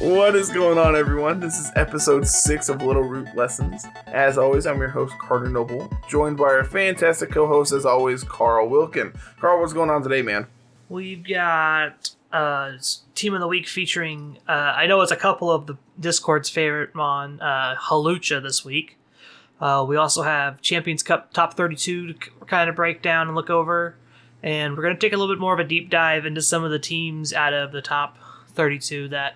What is going on, everyone? This is episode 6 of Littleroot Lessons. As always, I'm your host, Carter Noble, joined by our fantastic co-host, as always, Carl Wilkin. Carl, what's going on today, man? We've got Team of the Week featuring, I know it's a couple of the Discord's favorite mon, Hawlucha this week. We also have Champions Cup Top 32 to kind of break down and look over. And we're going to take a little bit more of a deep dive into some of the teams out of the top 32 that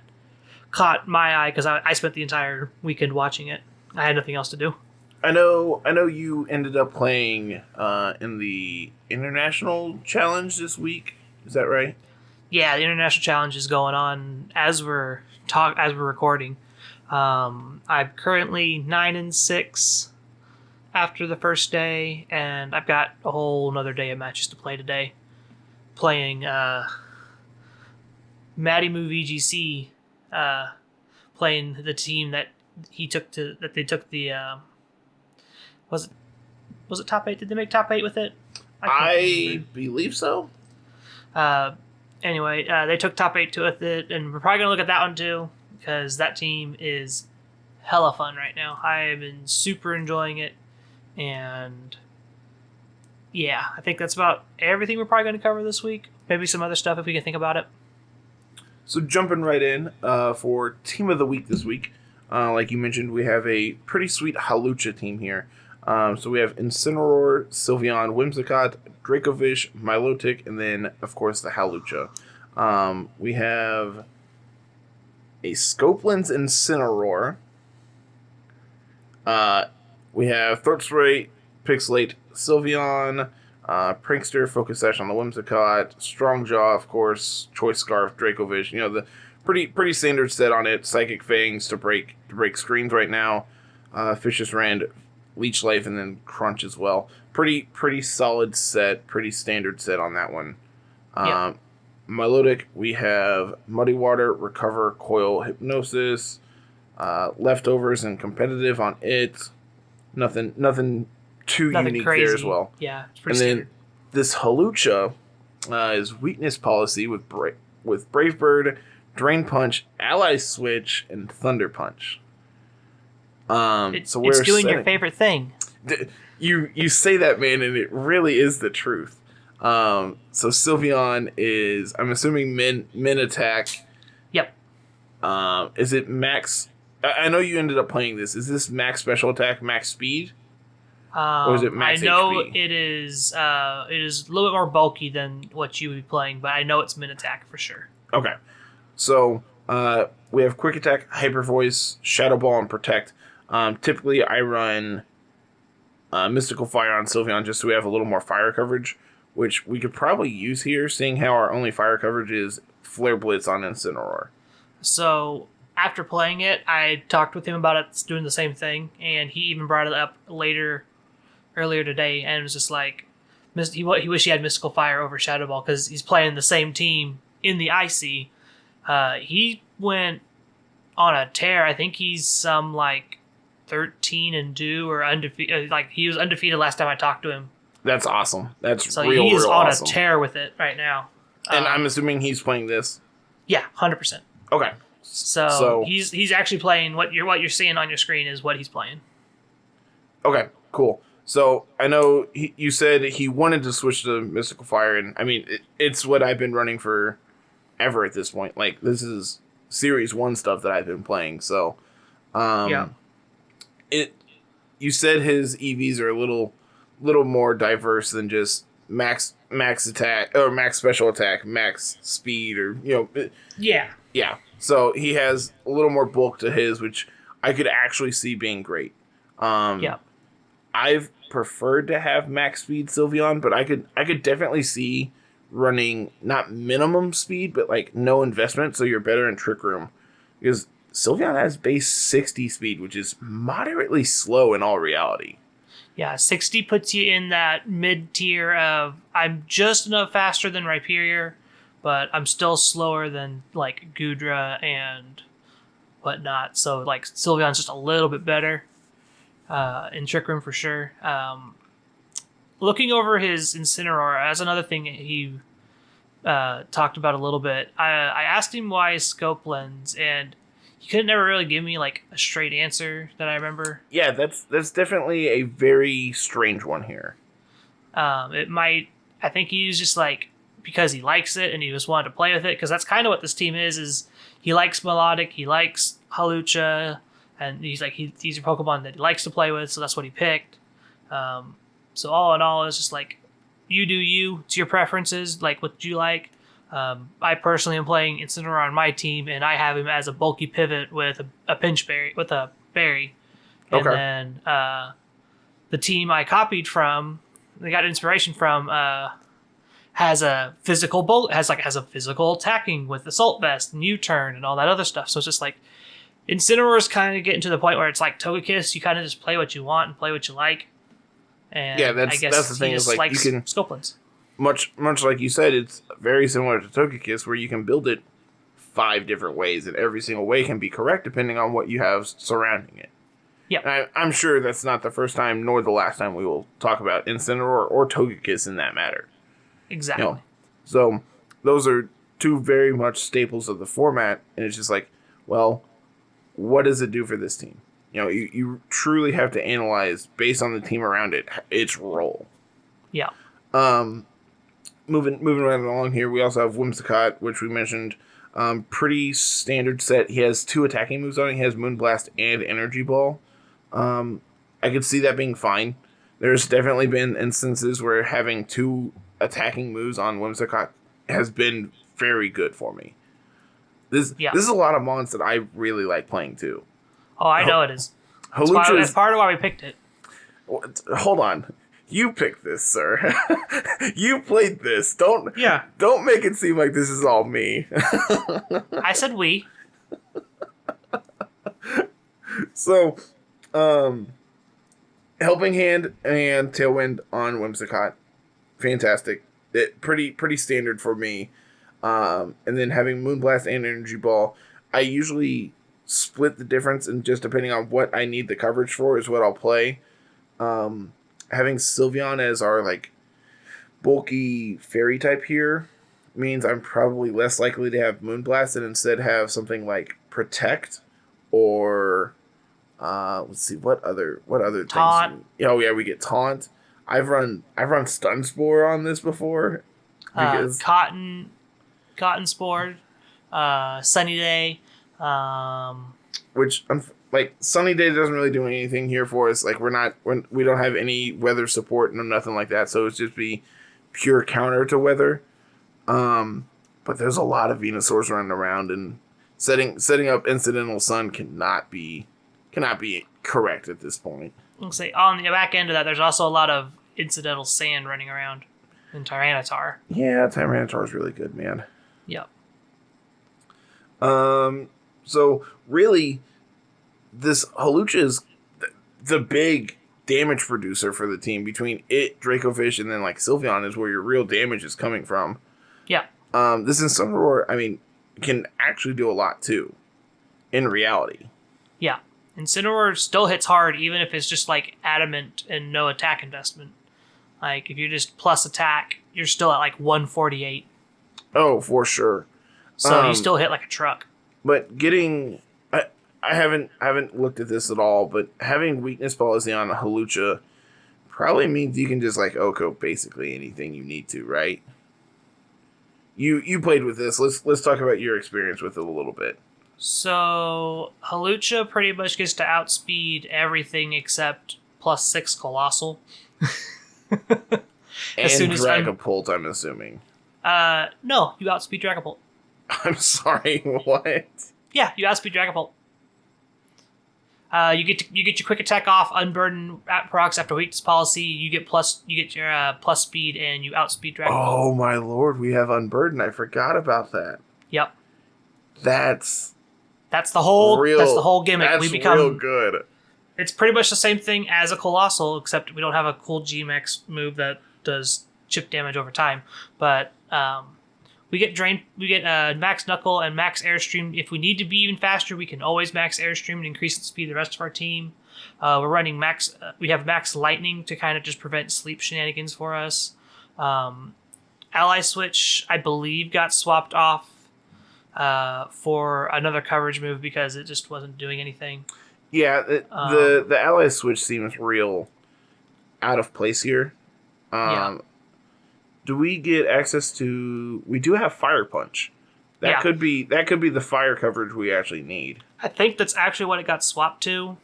caught my eye because I spent the entire weekend watching it. I had nothing else to do. I know you ended up playing in the International Challenge this week. Is that right? Yeah, the International Challenge is going on as we're recording. I'm currently 9-6 after the first day, and I've got a whole another day of matches to play today. Playing Matty Moo VGC, playing the team that they took the was it top 8? Did they make top 8 with it? I believe so. Anyway, they took top 8 with it, and we're probably gonna look at that one too because that team is hella fun right now. I have been super enjoying it, and yeah, I think that's about everything we're probably going to cover this week. Maybe some other stuff if we can think about it. So jumping right in for Team of the Week this week, like you mentioned, we have a pretty sweet Hawlucha team here. So we have Incineroar, Sylveon, Whimsicott, Dracovish, Milotic, and then, of course, the Hawlucha. We have a Scopeland's Incineroar. We have Throat Spray, Pixelate, Sylveon, Prankster, Focus Sash on the Whimsicott, Strongjaw, of course, Choice Scarf, Dracovish. You know, the pretty standard set on it. Psychic Fangs to break screens right now. Vicious Rend, Leech Life, and then Crunch as well. Pretty solid set, pretty standard set on that one. Yep. Milotic, we have Muddy Water, Recover, Coil, Hypnosis, Leftovers, and Competitive on it. Nothing too unique crazy there as well. Yeah, it's pretty and standard. then this Hawlucha is Weakness Policy with Brave Bird, Drain Punch, Ally Switch, and Thunder Punch. It's doing your favorite thing. You say that, man, and it really is the truth. So Sylveon is, I'm assuming, min attack. Yep. Is it max? I know you ended up playing this. Is this max special attack, max speed? Or is it max I know HP? it is a little bit more bulky than what you would be playing, but I know it's min attack for sure. Okay. So we have Quick Attack, Hyper Voice, Shadow Ball, and Protect. Typically, I run Mystical Fire on Sylveon just so we have a little more fire coverage, which we could probably use here, seeing how our only fire coverage is Flare Blitz on Incineroar. So after playing it, I talked with him about it doing the same thing, and he even brought it up earlier today, and it was just like he wished he had Mystical Fire over Shadow Ball because he's playing the same team in the IC. He went on a tear. I think he's some like 13-2 or undefeated. Like he was undefeated last time I talked to him. That's awesome. That's so real he's on awesome. a tear with it right now. And I'm assuming he's playing this. Yeah, 100%. Okay. So he's actually playing what you're seeing on your screen is what he's playing. Okay, cool. So I know you said he wanted to switch to Mystical Fire, and I mean it's what I've been running for ever at this point. Like this is Series 1 stuff that I've been playing. So yeah. You said his EVs are a little more diverse than just max attack or max special attack, max speed, or Yeah. So he has a little more bulk to his, which I could actually see being great. Yeah. I've preferred to have max speed Sylveon, but I could definitely see running not minimum speed, but like no investment, so you're better in Trick Room. Because Sylveon has base 60 speed, which is moderately slow in all reality. Yeah, 60 puts you in that mid-tier of I'm just enough faster than Rhyperior, but I'm still slower than like Gudra and whatnot. So like Sylveon's just a little bit better in Trick Room for sure. Looking over his Incineroar, as another thing he talked about a little bit, I asked him why Scope Lens, and he couldn't never really give me like a straight answer that I remember. Yeah, that's definitely a very strange one here. I think he's just like, because he likes it and he just wanted to play with it, because that's kind of what this team is he likes melodic, he likes Hawlucha, and he's like, these are Pokemon that he likes to play with, so that's what he picked. So all in all, it's just like, you do you, it's your preferences, like what you like. I personally am playing Incineroar on my team, and I have him as a bulky pivot with a pinch berry, with a berry. And then the team I copied from, they got inspiration from, has a physical has a physical attacking with assault vest and U-turn and all that other stuff. So it's just like Incineroar's kind of getting to the point where it's like Togekiss. You kind of just play what you want and play what you like. And yeah, that's the thing. Is like you can Scoplins. Much like you said, it's very similar to Togekiss, where you can build it 5 different ways, and every single way can be correct depending on what you have surrounding it. Yeah, I'm sure that's not the first time nor the last time we will talk about Incineroar or Togekiss in that matter. Exactly. You know, so those are 2 very much staples of the format, and it's just like, well, what does it do for this team? You know, you truly have to analyze based on the team around it, its role. Yeah. Moving right along here, we also have Whimsicott, which we mentioned. Pretty standard set. He has 2 attacking moves on it. He has Moonblast and Energy Ball. I could see that being fine. There's definitely been instances where having 2 attacking moves on Whimsicott has been very good for me. This is a lot of mons that I really like playing too. Oh, I know it is. That's part of why we picked it. Hold on. You picked this, sir. You played this. Don't make it seem like this is all me. I said we. So, Helping Hand and Tailwind on Whimsicott. Fantastic. Pretty standard for me. And then having Moonblast and Energy Ball. I usually split the difference, and just depending on what I need the coverage for is what I'll play. Having Sylveon as our like bulky fairy type here means I'm probably less likely to have Moonblast and instead have something like Protect or let's see what other Taunt. things. Oh yeah, we get Taunt. I've run Stun Spore on this before because Cotton Spore, Sunny Day, which like Sunny Day doesn't really do anything here for us. Like we don't have any weather support, no nothing like that. So it's just be pure counter to weather. But there's a lot of Venusaurs running around, and setting up Incidental Sun cannot be correct at this point. I'll say on the back end of that, there's also a lot of Incidental Sand running around in Tyranitar. Yeah, Tyranitar is really good, man. Yep. So really, this Hawlucha is the big damage producer for the team. Between it, Dracovish, and then like Sylveon is where your real damage is coming from. Yeah. This Incineroar, I mean, can actually do a lot too, in reality. Yeah. Incineroar still hits hard, even if it's just like adamant and no attack investment. Like if you're just plus attack, you're still at like 148. Oh, for sure. So you still hit like a truck. But getting, I haven't looked at this at all, but having Weakness Policy on a Hawlucha probably means you can just like OHKO basically anything you need to, right? You played with this. Let's talk about your experience with it a little bit. So Hawlucha pretty much gets to outspeed everything except +6 Colossal. And Dragapult, I'm assuming. No, you outspeed Dragapult. I'm sorry, what? Yeah, you outspeed Dragapult. You get your quick attack off, unburden procs after weakness policy. You get your plus speed, and you outspeed Dragapult. Oh my lord, we have unburden. I forgot about that. Yep. That's the whole gimmick. That's real good. It's pretty much the same thing as a Colossal, except we don't have a cool G-Max move that does chip damage over time. But we get Max Knuckle and Max Airstream. If we need to be even faster, we can always Max Airstream and increase the speed of the rest of our team. We're running we have Max Lightning to kind of just prevent sleep shenanigans for us. Ally Switch, I believe, got swapped off for another coverage move because it just wasn't doing anything. Yeah, the ally switch seems real out of place here. Yeah. Do we get access to? We do have Fire Punch. That Yeah. could be the fire coverage we actually need. I think that's actually what it got swapped to.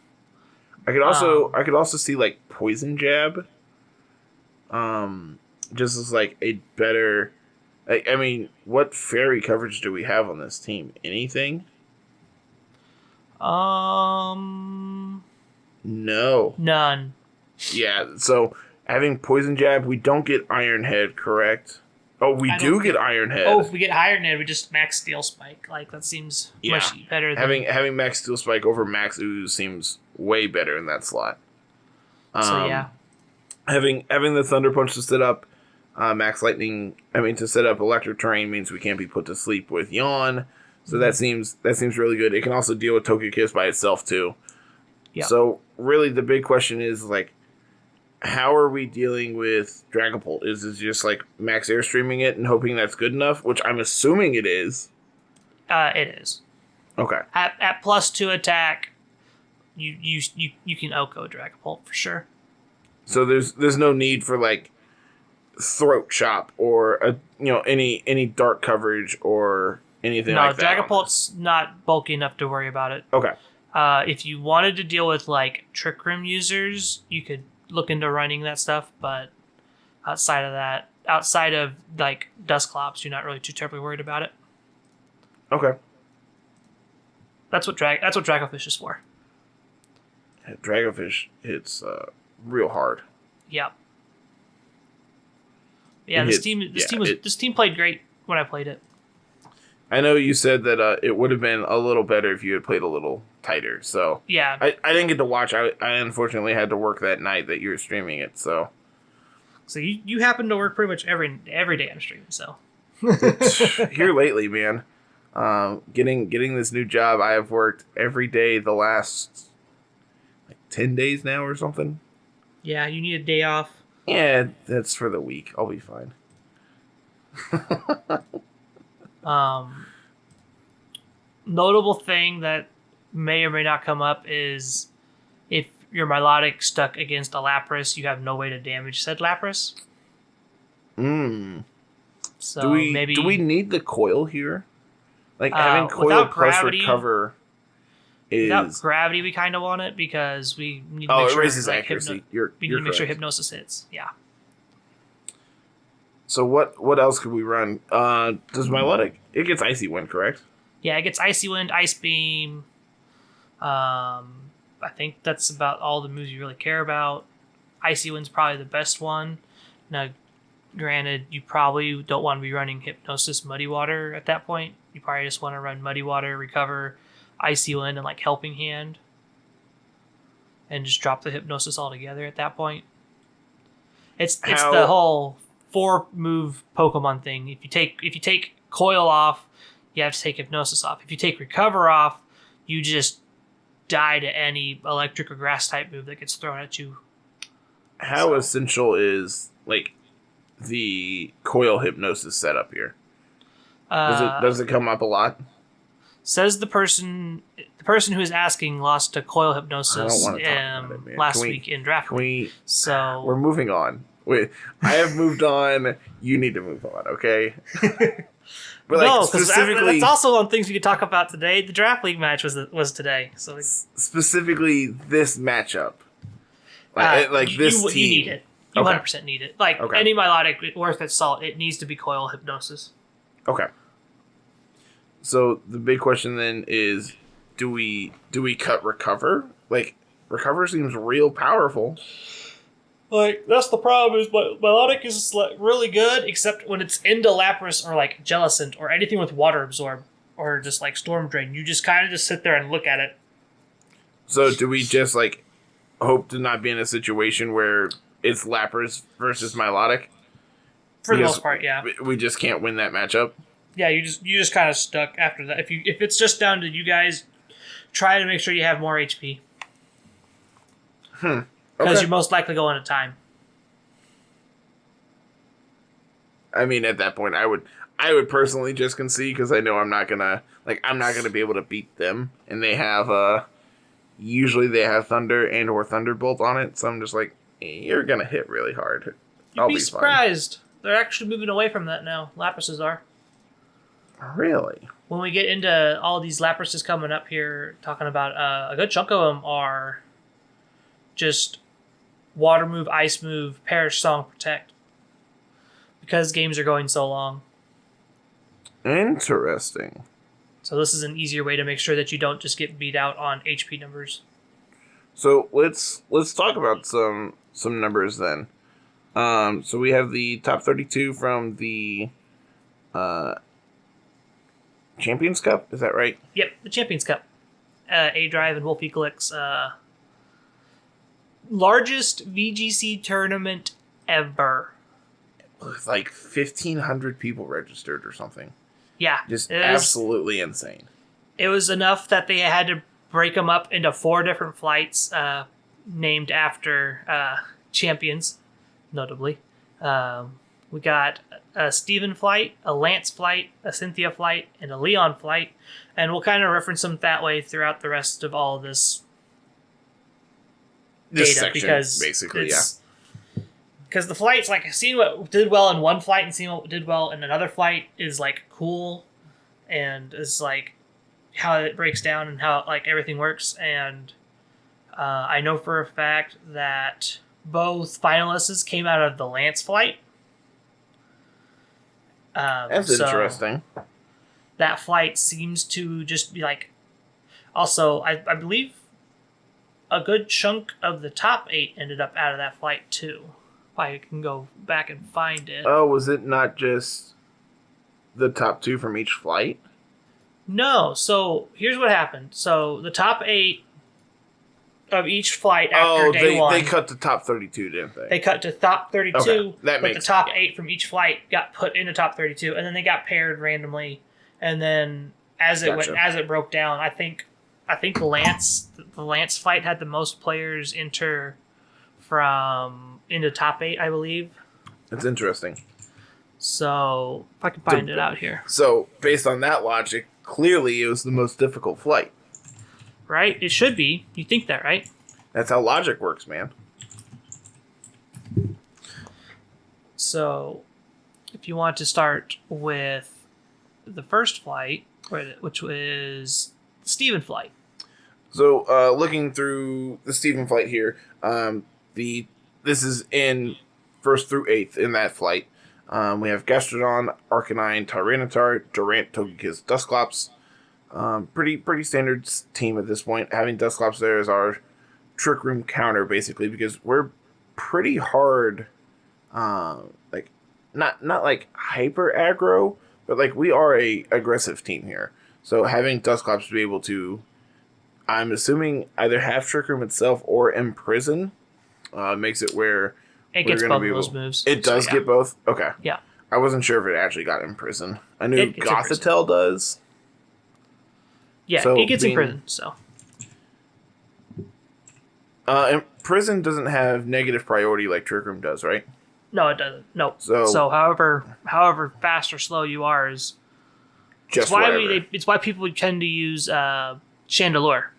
I could also see like Poison Jab. Just as like a better. I mean, what fairy coverage do we have on this team? Anything? No. None. Yeah, so having Poison Jab, we don't get Iron Head, correct? Oh, we do get Iron Head. Oh, if we get Iron Head, we just max Steel Spike. Like, that seems much better than... Having Max Steel Spike over Max Ooze seems way better in that slot. So, yeah. Having the Thunder Punch to set up Max Lightning, to set up Electric Terrain means we can't be put to sleep with Yawn. So that seems really good. It can also deal with Togekiss by itself, too. Yeah. So, really, the big question is, like, how are we dealing with Dragapult? Is it just, like, max airstreaming it and hoping that's good enough? Which I'm assuming it is. It is. Okay. At +2 attack, you can OHKO Dragapult for sure. So there's no need for, like, Throat Chop or, any dark coverage or anything like that. No, Dragapult's not bulky enough to worry about it. Okay. If you wanted to deal with, like, Trick Room users, you could look into running that stuff, but outside of, like, Dusclops, you're not really too terribly worried about it. Okay. That's what Dracofish is for. Dracofish hits real hard. Yep. Yeah, this team played great when I played it. I know you said that it would have been a little better if you had played a little tighter. So yeah, I didn't get to watch. I unfortunately had to work that night that you were streaming it. So you happen to work pretty much every day I'm streaming. So here lately, man, getting this new job, I have worked every day the last 10 days now or something. Yeah, you need a day off. Yeah, that's for the week. I'll be fine. Notable thing that may or may not come up is if your Milotic stuck against a Lapras, you have no way to damage said Lapras. So do we need the coil here? Like having coil plus gravity, recover is without gravity. We kind of want it because we need to make make sure sure it raises accuracy. we need to make sure Hypnosis hits. Yeah. So what else could we run? Does Milotic? It gets Icy Wind, correct? Yeah, it gets Icy Wind, Ice Beam. I think that's about all the moves you really care about. Icy Wind's probably the best one. Now, granted, you probably don't want to be running Hypnosis, Muddy Water at that point. You probably just want to run Muddy Water, Recover, Icy Wind, and like Helping Hand, and just drop the Hypnosis altogether at that point. It's the whole 4-move Pokemon thing. If you take Coil off, you have to take Hypnosis off. If you take Recover off, you just die to any electric or grass type move that gets thrown at you. How essential is like the Coil Hypnosis setup here? Does it come up a lot? Says the person who is asking lost to Coil Hypnosis last week in draft. So we're moving on. Wait, I have moved on. You need to move on, okay? But like, no, specifically, that's also on things we could talk about today. The draft league match was today, so specifically this matchup, this team. You need it. You 100% need it. Like any Milotic worth its salt, it needs to be Coil Hypnosis. Okay. So the big question then is, do we cut Recover? Like Recover seems real powerful. Like, that's the problem, is Milotic is like really good, except when it's into Lapras or like Jellicent or anything with Water Absorb or just like Storm Drain. You just kind of just sit there and look at it. So do we just like hope to not be in a situation where it's Lapras versus Milotic? For the most part, yeah. We just can't win that matchup? Yeah, you just kind of stuck after that. If it's just down to you guys, try to make sure you have more HP. Because you're most likely going to time. I mean, at that point, I I would personally just concede because I know I'm not gonna be able to beat them, and they have usually they have Thunder and or Thunderbolt on it, so I'm just like, you're gonna hit really hard. You'd be surprised. Fine. They're actually moving away from that now. Laprases are. Really? When we get into all these Laprases coming up here, talking about a good chunk of them are just Water Move, Ice Move, Perish Song, Protect. Because games are going so long. Interesting. So this is an easier way to make sure that you don't just get beat out on HP numbers. So let's talk about some numbers then. So we have the top 32 from the Champions Cup. Is that right? Yep, the Champions Cup. aDrive and Wolfe Glick's largest VGC tournament ever. With like 1,500 people registered or something. Yeah. Just absolutely insane. It was enough that they had to break them up into 4 different flights named after champions, notably. We got a Steven flight, a Lance flight, a Cynthia flight, and a Leon flight. And we'll kind of reference them that way throughout the rest of all this data. Section, because basically, yeah. Because the flights, like, seeing what did well in one flight and seeing what did well in another flight is, like, cool. And is, like, how it breaks down and how, like, everything works. And I know for a fact that both finalists came out of the Lance flight. That's interesting. That flight seems to just be, like... Also, I believe a good chunk of the top 8 ended up out of that flight, too. I can go back and find it. Oh, was it not just the top 2 from each flight? No. So here's what happened. So the top 8 of each flight after day 1. They cut the top 32, didn't they? They cut to top 32, okay. That but the top 8 from each flight got put into top 32, and then they got paired randomly. And then as it broke down, I think the Lance flight had the most players enter into top 8, I believe. That's interesting. So, if I can find it out here. So, based on that logic, clearly it was the most difficult flight. Right? It should be. You think that, right? That's how logic works, man. So, if you want to start with the first flight, which was Steven flight. So, looking through the Steven flight here, this is in 1st through 8th in that flight. We have Gastrodon, Arcanine, Tyranitar, Durant, Togekiss, Dusclops. Pretty standard team at this point. Having Dusclops there as our Trick Room counter, basically, because we're pretty hard, like, not like hyper aggro, but like we are a aggressive team here. So having Dusclops be able to, I'm assuming, either have Trick Room itself or Imprison, makes it where it gets both of those moves. It does get both? Okay. Yeah. I wasn't sure if it actually got Imprison. I knew Gothitelle does. Yeah, so it gets Imprison, so. Imprison doesn't have negative priority like Trick Room does, right? No, it doesn't. No. So however fast or slow you are is... Just it's why people tend to use Chandelure.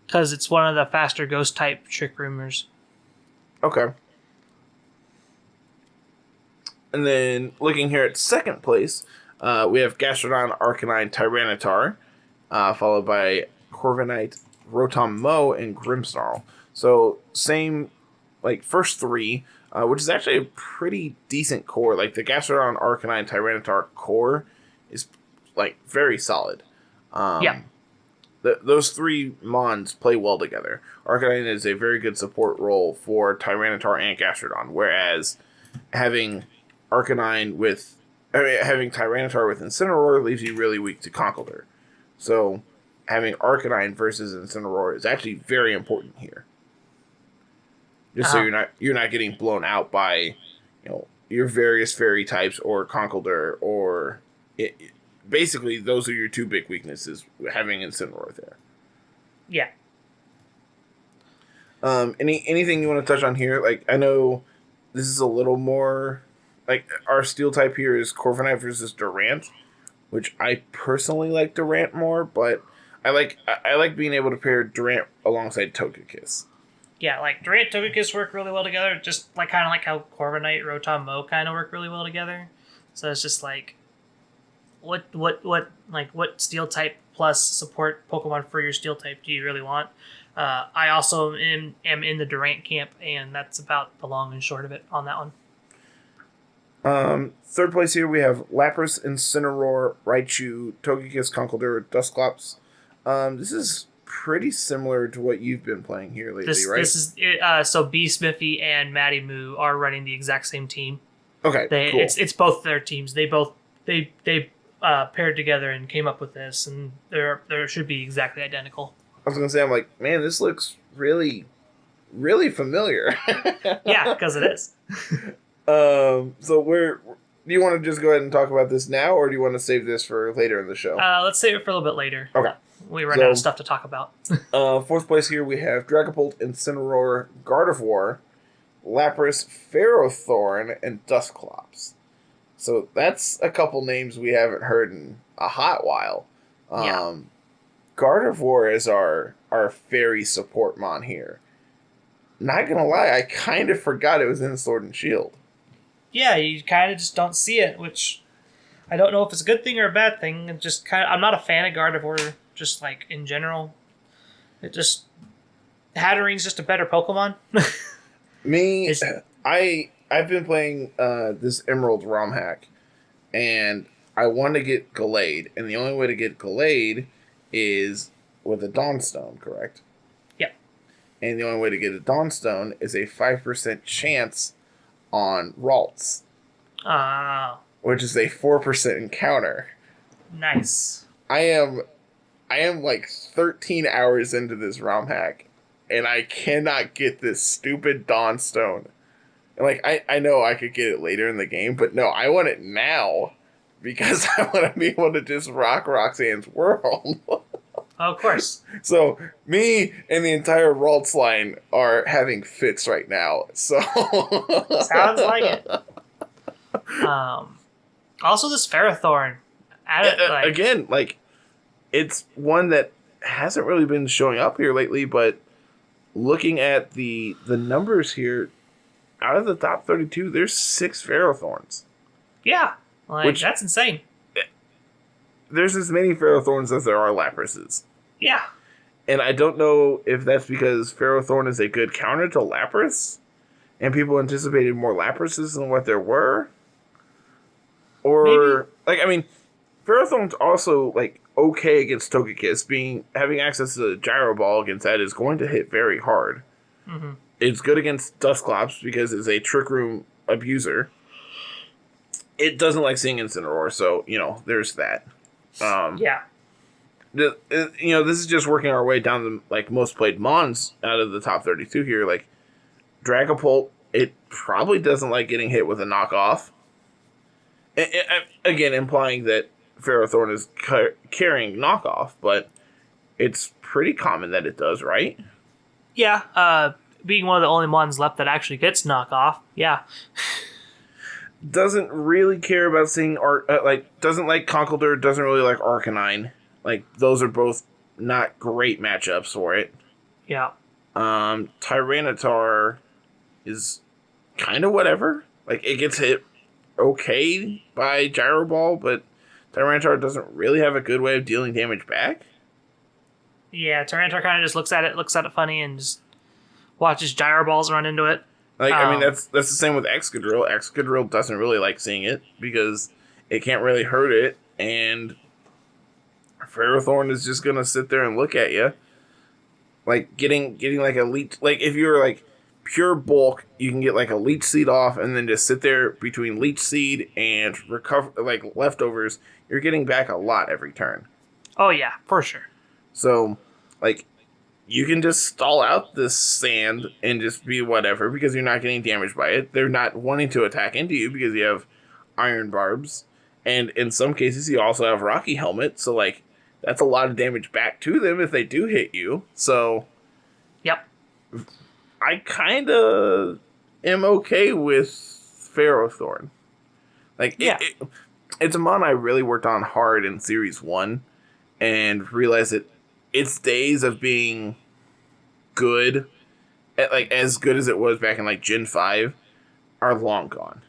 Because it's one of the faster ghost-type Trick Roomers. Okay. And then, looking here at second place, we have Gastrodon, Arcanine, Tyranitar, followed by Corviknight, Rotom Mow, and Grimmsnarl. So, same, like, first 3, which is actually a pretty decent core. Like, the Gastrodon, Arcanine, Tyranitar core is, like, very solid. Yeah. Those 3 Mons play well together. Arcanine is a very good support role for Tyranitar and Gastrodon, whereas having Tyranitar with Incineroar leaves you really weak to Conkeldurr. So having Arcanine versus Incineroar is actually very important here. Just so you're not getting blown out by, your various fairy types or Conkeldurr or basically, those are your 2 big weaknesses, having Incineroar there. Yeah. Anything you want to touch on here? Like, I know this is a little more like our steel type here is Corviknight versus Durant, which I personally like Durant more, but I like being able to pair Durant alongside Togekiss. Yeah, like Durant Togekiss work really well together, just like kind of like how Corviknight, Rotom, Mow kind of work really well together. So it's just like, what steel type plus support Pokemon for your steel type do you really want? I also am in the Durant camp, and that's about the long and short of it on that one. Third place here we have Lapras, Incineroar, Raichu, Togekiss, Conkeldurr, Dusclops. This is pretty similar to what you've been playing here lately, right? This is so B Smithy and Matty Moo are running the exact same team. Okay, cool. It's both their teams. They paired together and came up with this, and they should be exactly identical. I was gonna say, I'm like, man, this looks really, really familiar. Yeah, because it is. So do you want to just go ahead and talk about this now, or do you want to save this for later in the show? Let's save it for a little bit later. Okay. We run out of stuff to talk about. Fourth place here we have Dragapult, Incineroar, Gardevoir, Lapras, Ferrothorn, and Dusclops. So that's a couple names we haven't heard in a hot while. Yeah. Gardevoir is our fairy support mon here. Not gonna lie, I kind of forgot it was in Sword and Shield. Yeah, you kind of just don't see it, which I don't know if it's a good thing or a bad thing. I'm not a fan of Gardevoir, just like in general. Hattering's just a better Pokemon. I've been playing this Emerald ROM hack, and I want to get Gallade, and the only way to get Gallade is with a Dawnstone, correct? Yep. And the only way to get a Dawnstone is a 5% chance on Ralts. Which is a 4% encounter. Nice. I am like 13 hours into this ROM hack, and I cannot get this stupid Dawnstone. Like, I know I could get it later in the game, but no, I want it now because I want to be able to just rock Roxanne's world. Of course. So, me and the entire Ralts line are having fits right now. So sounds like it. Also, this Ferrothorn. Again, like, it's one that hasn't really been showing up here lately, but looking at the numbers here, out of the top 32, there's 6 Ferrothorns. Yeah, that's insane. There's as many Ferrothorns as there are Laprases. Yeah. And I don't know if that's because Ferrothorn is a good counter to Lapras, and people anticipated more Laprases than what there were. Or, Ferrothorn's also, okay against Togekiss. Having access to the Gyro Ball against that is going to hit very hard. Mm-hmm. It's good against Dusclops because it's a Trick Room abuser. It doesn't like seeing Incineroar, so, there's that. Yeah. This is just working our way down the most played Mons out of the top 32 here. Like, Dragapult, it probably doesn't like getting hit with a knockoff. Again, implying that Ferrothorn is carrying knockoff, but it's pretty common that it does, right? Yeah, being one of the only Mons left that actually gets knockoff, yeah. Doesn't really care about seeing doesn't like Conkeldurr, doesn't really like Arcanine. Those are both not great matchups for it. Yeah. Tyranitar is kind of whatever. It gets hit okay by Gyro Ball, but Tyranitar doesn't really have a good way of dealing damage back. Yeah, Tyranitar kind of just looks at it funny and just watches Gyro Balls run into it. That's the same with Excadrill. Excadrill doesn't really like seeing it because it can't really hurt it, and Ferrothorn is just gonna sit there and look at you. Getting a leech, if you're pure bulk, you can get a Leech Seed off and then just sit there between Leech Seed and recover leftovers. You're getting back a lot every turn. Oh yeah, for sure. So, you can just stall out this sand and just be whatever because you're not getting damaged by it. They're not wanting to attack into you because you have Iron Barbs. And in some cases, you also have Rocky Helmet. So, that's a lot of damage back to them if they do hit you. So, yep. I kind of am okay with Ferrothorn. Like, Yeah. it's a mon I really worked on hard in Series 1 and realized that its days of being good, like, as good as it was back in, like, Gen 5, are long gone.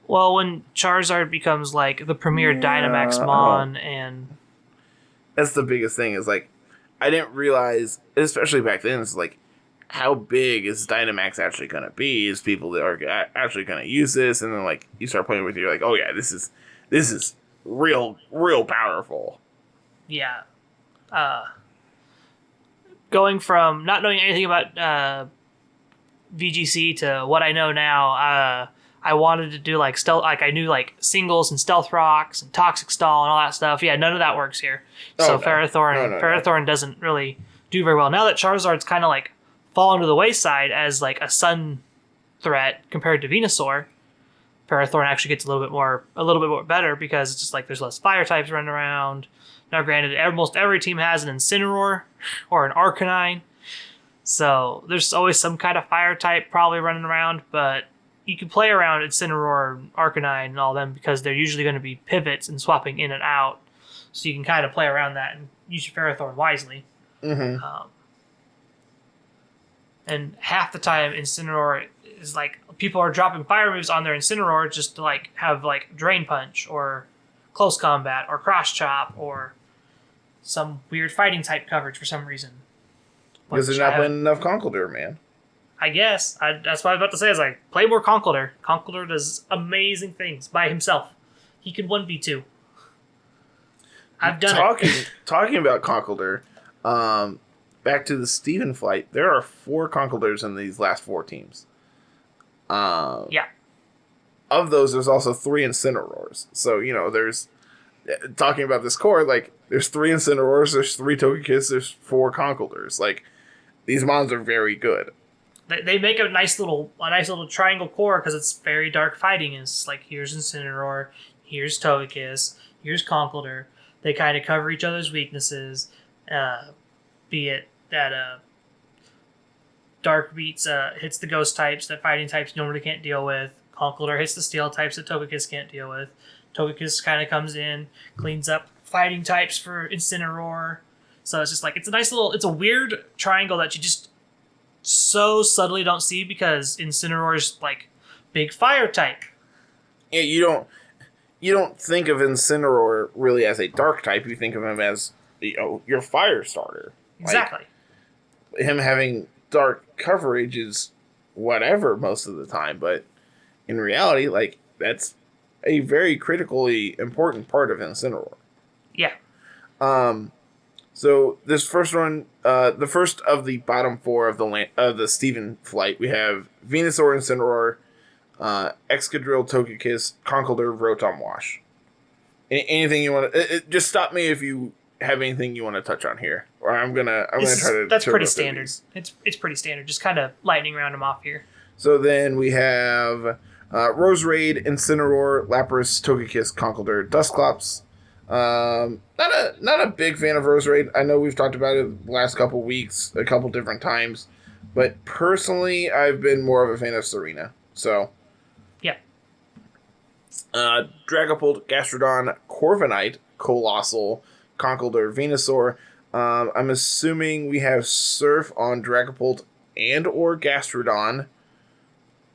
Well, when Charizard becomes like the premier Dynamax Mon, and that's the biggest thing is like, I didn't realize, especially back then, it's like, how big is Dynamax actually going to be? Is people that are actually going to use this? And then like you start playing with it, you're like, oh yeah, this is real powerful. yeah, going from not knowing anything about VGC to what I know now, I wanted to do like stealth, like I knew like singles and stealth rocks and toxic stall and all that stuff. Yeah, none of that works here. So Ferrothorn doesn't really do very well. Now that Charizard's kind of like fallen to the wayside as like a sun threat compared to Venusaur, Ferrothorn actually gets a little bit more better because it's just like there's less fire types running around. Now, granted, almost every team has an Incineroar or an Arcanine, so there's always some kind of fire type probably running around, but you can play around Incineroar, Arcanine, and all them because they're usually going to be pivots and swapping in and out, so you can kind of play around that and use your Ferrothorn wisely. Mm-hmm. And half the time, Incineroar is like people are dropping fire moves on their Incineroar just to like have like Drain Punch or Close Combat or Cross Chop or some weird fighting type coverage for some reason. Because they're not playing enough Conkeldurr, man. I guess. That's what I was about to say. Is like, play more Conkeldurr. Conkeldurr does amazing things by himself. He could 1v2. I've done it. Talking about Conkeldurr, back to the Steven flight, there are 4 Conkeldurrs in these last 4 teams. Yeah. Of those, there's also 3 Incineroars. So, there's... Talking about this core, like, there's 3 Incineroars, there's 3 Togekiss, there's 4 Conkeldurrs. Like, these mons are very good. They make a nice little triangle core because it's very dark fighting. It's like, here's Incineroar, here's Togekiss, here's Conkeldurr. They kind of cover each other's weaknesses, be it that Dark beats hits the ghost types that fighting types normally can't deal with. Conkeldurr hits the steel types that Togekiss can't deal with. Togekiss kind of comes in, cleans up fighting types for Incineroar. So it's just like, it's a weird triangle that you just so subtly don't see because Incineroar's like big fire type. Yeah, you don't think of Incineroar really as a dark type. You think of him as your fire starter. Exactly. Like, him having dark coverage is whatever most of the time, but in reality, like, that's a very critically important part of Incineroar. Yeah. So this first one, the first of the bottom 4 of the Steven flight, we have Venusaur, Incineroar, Excadrill, Togekiss, Conkeldurr, Rotom, Wash. Anything you want to... just stop me if you have anything you want to touch on here, or I'm gonna try to... That's pretty standard. It's pretty standard. Just kind of lightning round them off here. So then we have Roserade, Incineroar, Lapras, Togekiss, Conkeldurr, Dusclops. Not a big fan of Roserade. I know we've talked about it the last couple weeks, a couple different times, but personally, I've been more of a fan of Serena. So, yeah. Dragapult, Gastrodon, Corviknight, Colossal, Conkeldurr, Venusaur. I'm assuming we have Surf on Dragapult and or Gastrodon.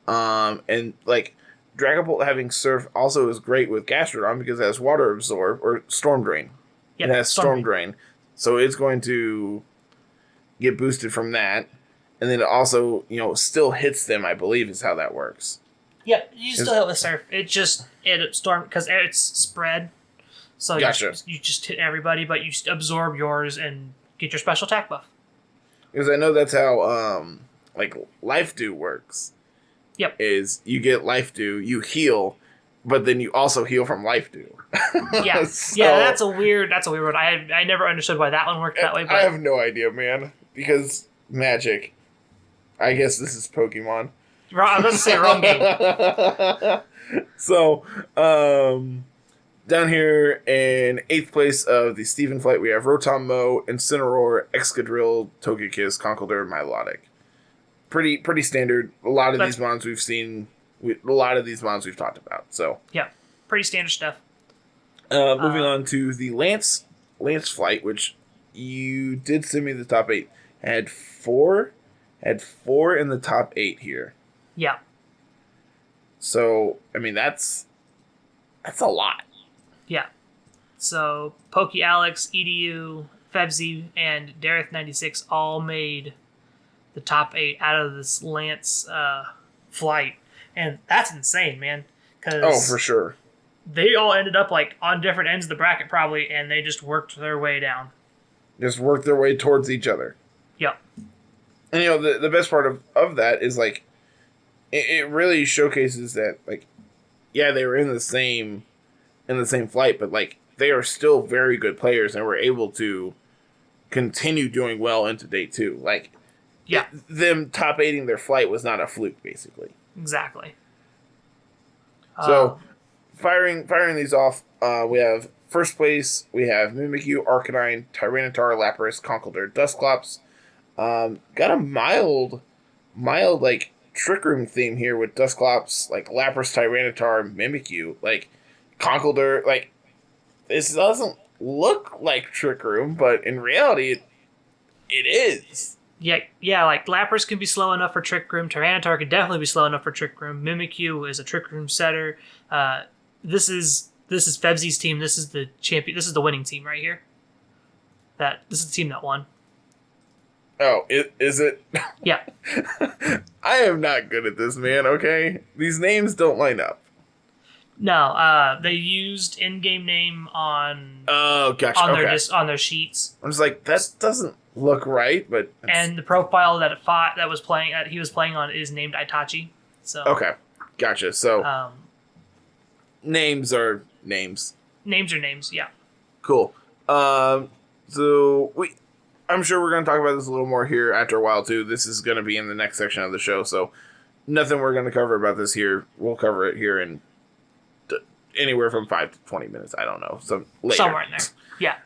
And like Dragapult having Surf also is great with Gastrodon because it has Water Absorb or Storm Drain. Yep, it has Storm Drain. So it's going to get boosted from that. And then it also, still hits them, I believe, is how that works. Yep, you still hit with Surf. It Storm, because it's spread. So gotcha. you just hit everybody, but you absorb yours and get your special attack buff. Because I know that's how, Life Dew works. Yep. Is you get Life Dew, you heal, but then you also heal from Life Dew. Yeah. Yeah, that's a weird one. I never understood why that one worked that way. But I have no idea, man. Because magic. I guess this is Pokemon. I was going to say wrong game. So, down here in 8th place of the Steven flight, we have Rotom, Incineroar, Excadrill, Togekiss, Conkeldurr, Milotic. Pretty standard. A lot of these mons we've seen A lot of these mons we've talked about. So Yeah, pretty standard stuff. moving on to the Lance flight, which you did send me the top 8. Had four in the top 8 here. Yeah. So I mean that's a lot. Yeah. So Pokey Alex, EDU, Febzy, and Dareth96 all made the top 8 out of this Lance flight, and that's insane, man. Oh, for sure. They all ended up like on different ends of the bracket probably, and they just worked their way down. Just worked their way towards each other. Yep. And you know the best part of that is like it really showcases that like yeah, they were in the same flight, but like they are still very good players and were able to continue doing well into day 2. Like yeah, them top 8ing their flight was not a fluke, basically. Exactly. So firing these off, we have first place, we have Mimikyu, Arcanine, Tyranitar, Lapras, Conkeldurr, Dusclops. Got a mild like Trick Room theme here with Dusclops, like Lapras, Tyranitar, Mimikyu, like Conkeldurr. Like this doesn't look like Trick Room, but in reality, it is. Yeah, like Lapras can be slow enough for Trick Room. Tyranitar can definitely be slow enough for Trick Room. Mimikyu is a Trick Room setter. This is Febzy's team. This is the champion. This is the winning team right here. This is the team that won. Oh, is it? Yeah. I am not good at this, man. Okay, these names don't line up. No, they used in-game name on. Oh, gotcha. On their sheets. I was like, that doesn't look right, but and the profile that he was playing on is named Itachi. So okay, gotcha. So names are names. Names are names. Yeah. Cool. So I'm sure we're going to talk about this a little more here after a while too. This is going to be in the next section of the show, so nothing we're going to cover about this here. We'll cover it here in anywhere from 5 to 20 minutes. I don't know. Somewhere in there. Yeah.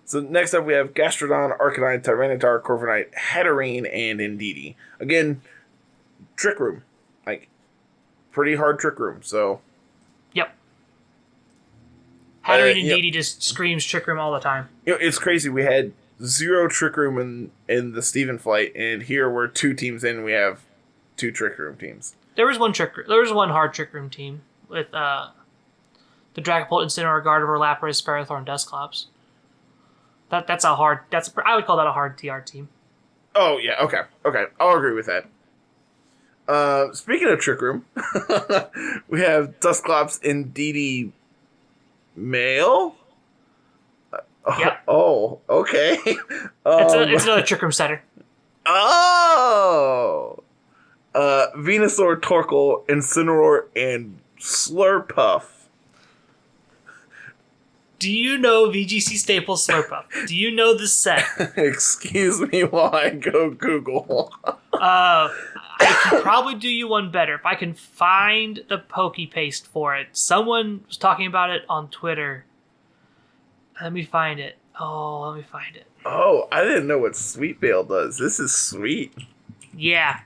So next up we have Gastrodon, Arcanine, Tyranitar, Corviknight, Hatterene, and Indeedee. Again, Trick Room. Like, pretty hard Trick Room, so... Yep. Hatterene and Indeedee just screams Trick Room all the time. You know, it's crazy. We had 0 Trick Room in the Steven flight, and here we're 2 teams in, we have 2 Trick Room teams. There was one hard Trick Room team with the Dragapult, Incineroar, Gardevoir, Lapras, Ferrothorn, and Dusclops. I would call that a hard TR team. Oh, yeah, okay. I'll agree with that. Speaking of Trick Room, we have Dusclops, Indeedee, Male? Yep. Oh, okay. It's another Trick Room setter. Oh! Venusaur, Torkoal, Incineroar, and Slurpuff. Do you know VGC Staples Slurpuff? Do you know this set? Excuse me while I go Google. I can probably do you one better. If I can find the Poke Paste for it. Someone was talking about it on Twitter. Let me find it. Oh, I didn't know what Sweet Veil does. This is sweet. Yeah.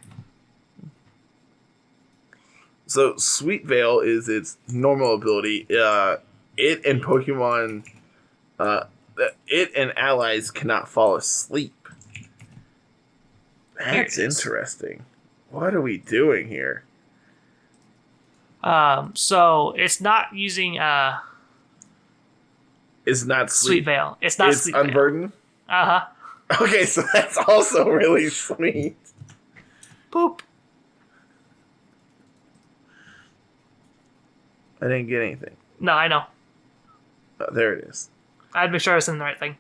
So Sweet Veil is its normal ability. It and Pokemon, it and allies cannot fall asleep. That's interesting. What are we doing here? So it's not using It's not Sweet Veil. It's not Sweet Veil. It's Unburden? Uh-huh. Okay, so that's also really sweet. Boop. I didn't get anything. No, I know. Oh, there it is. I had to make sure I was in the right thing.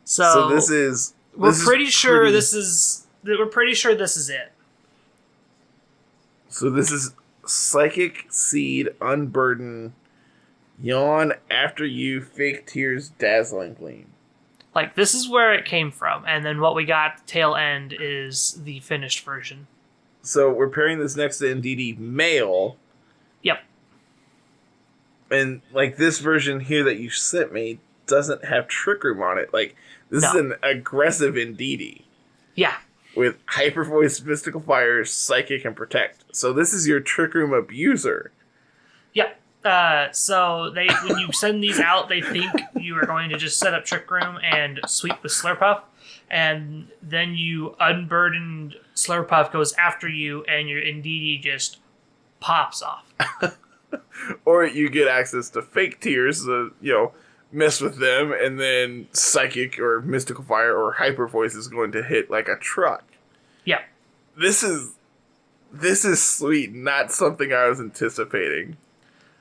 So this is... We're pretty sure this is it. So this is Psychic Seed, Unburden, Yawn, After You, Fake Tears, Dazzling Gleam. Like, this is where it came from, and then what we got at the tail end is the finished version. So we're pairing this next to Indeedee Male. Yep. And, like, this version here that you sent me doesn't have Trick Room on it. Like, this is an aggressive Indeedee. Yeah. with Hyper Voice, Mystical Fire, Psychic, and Protect. So this is your Trick Room abuser. Yep. So when you send these out, they think you are going to just set up Trick Room and sweep with Slurpuff, and then you unburdened Slurpuff goes after you, and your Indeedee just pops off. Or you get access to Fake Tears, mess with them, and then Psychic or Mystical Fire or Hyper Voice is going to hit like a truck. Yeah. This is sweet, not something I was anticipating.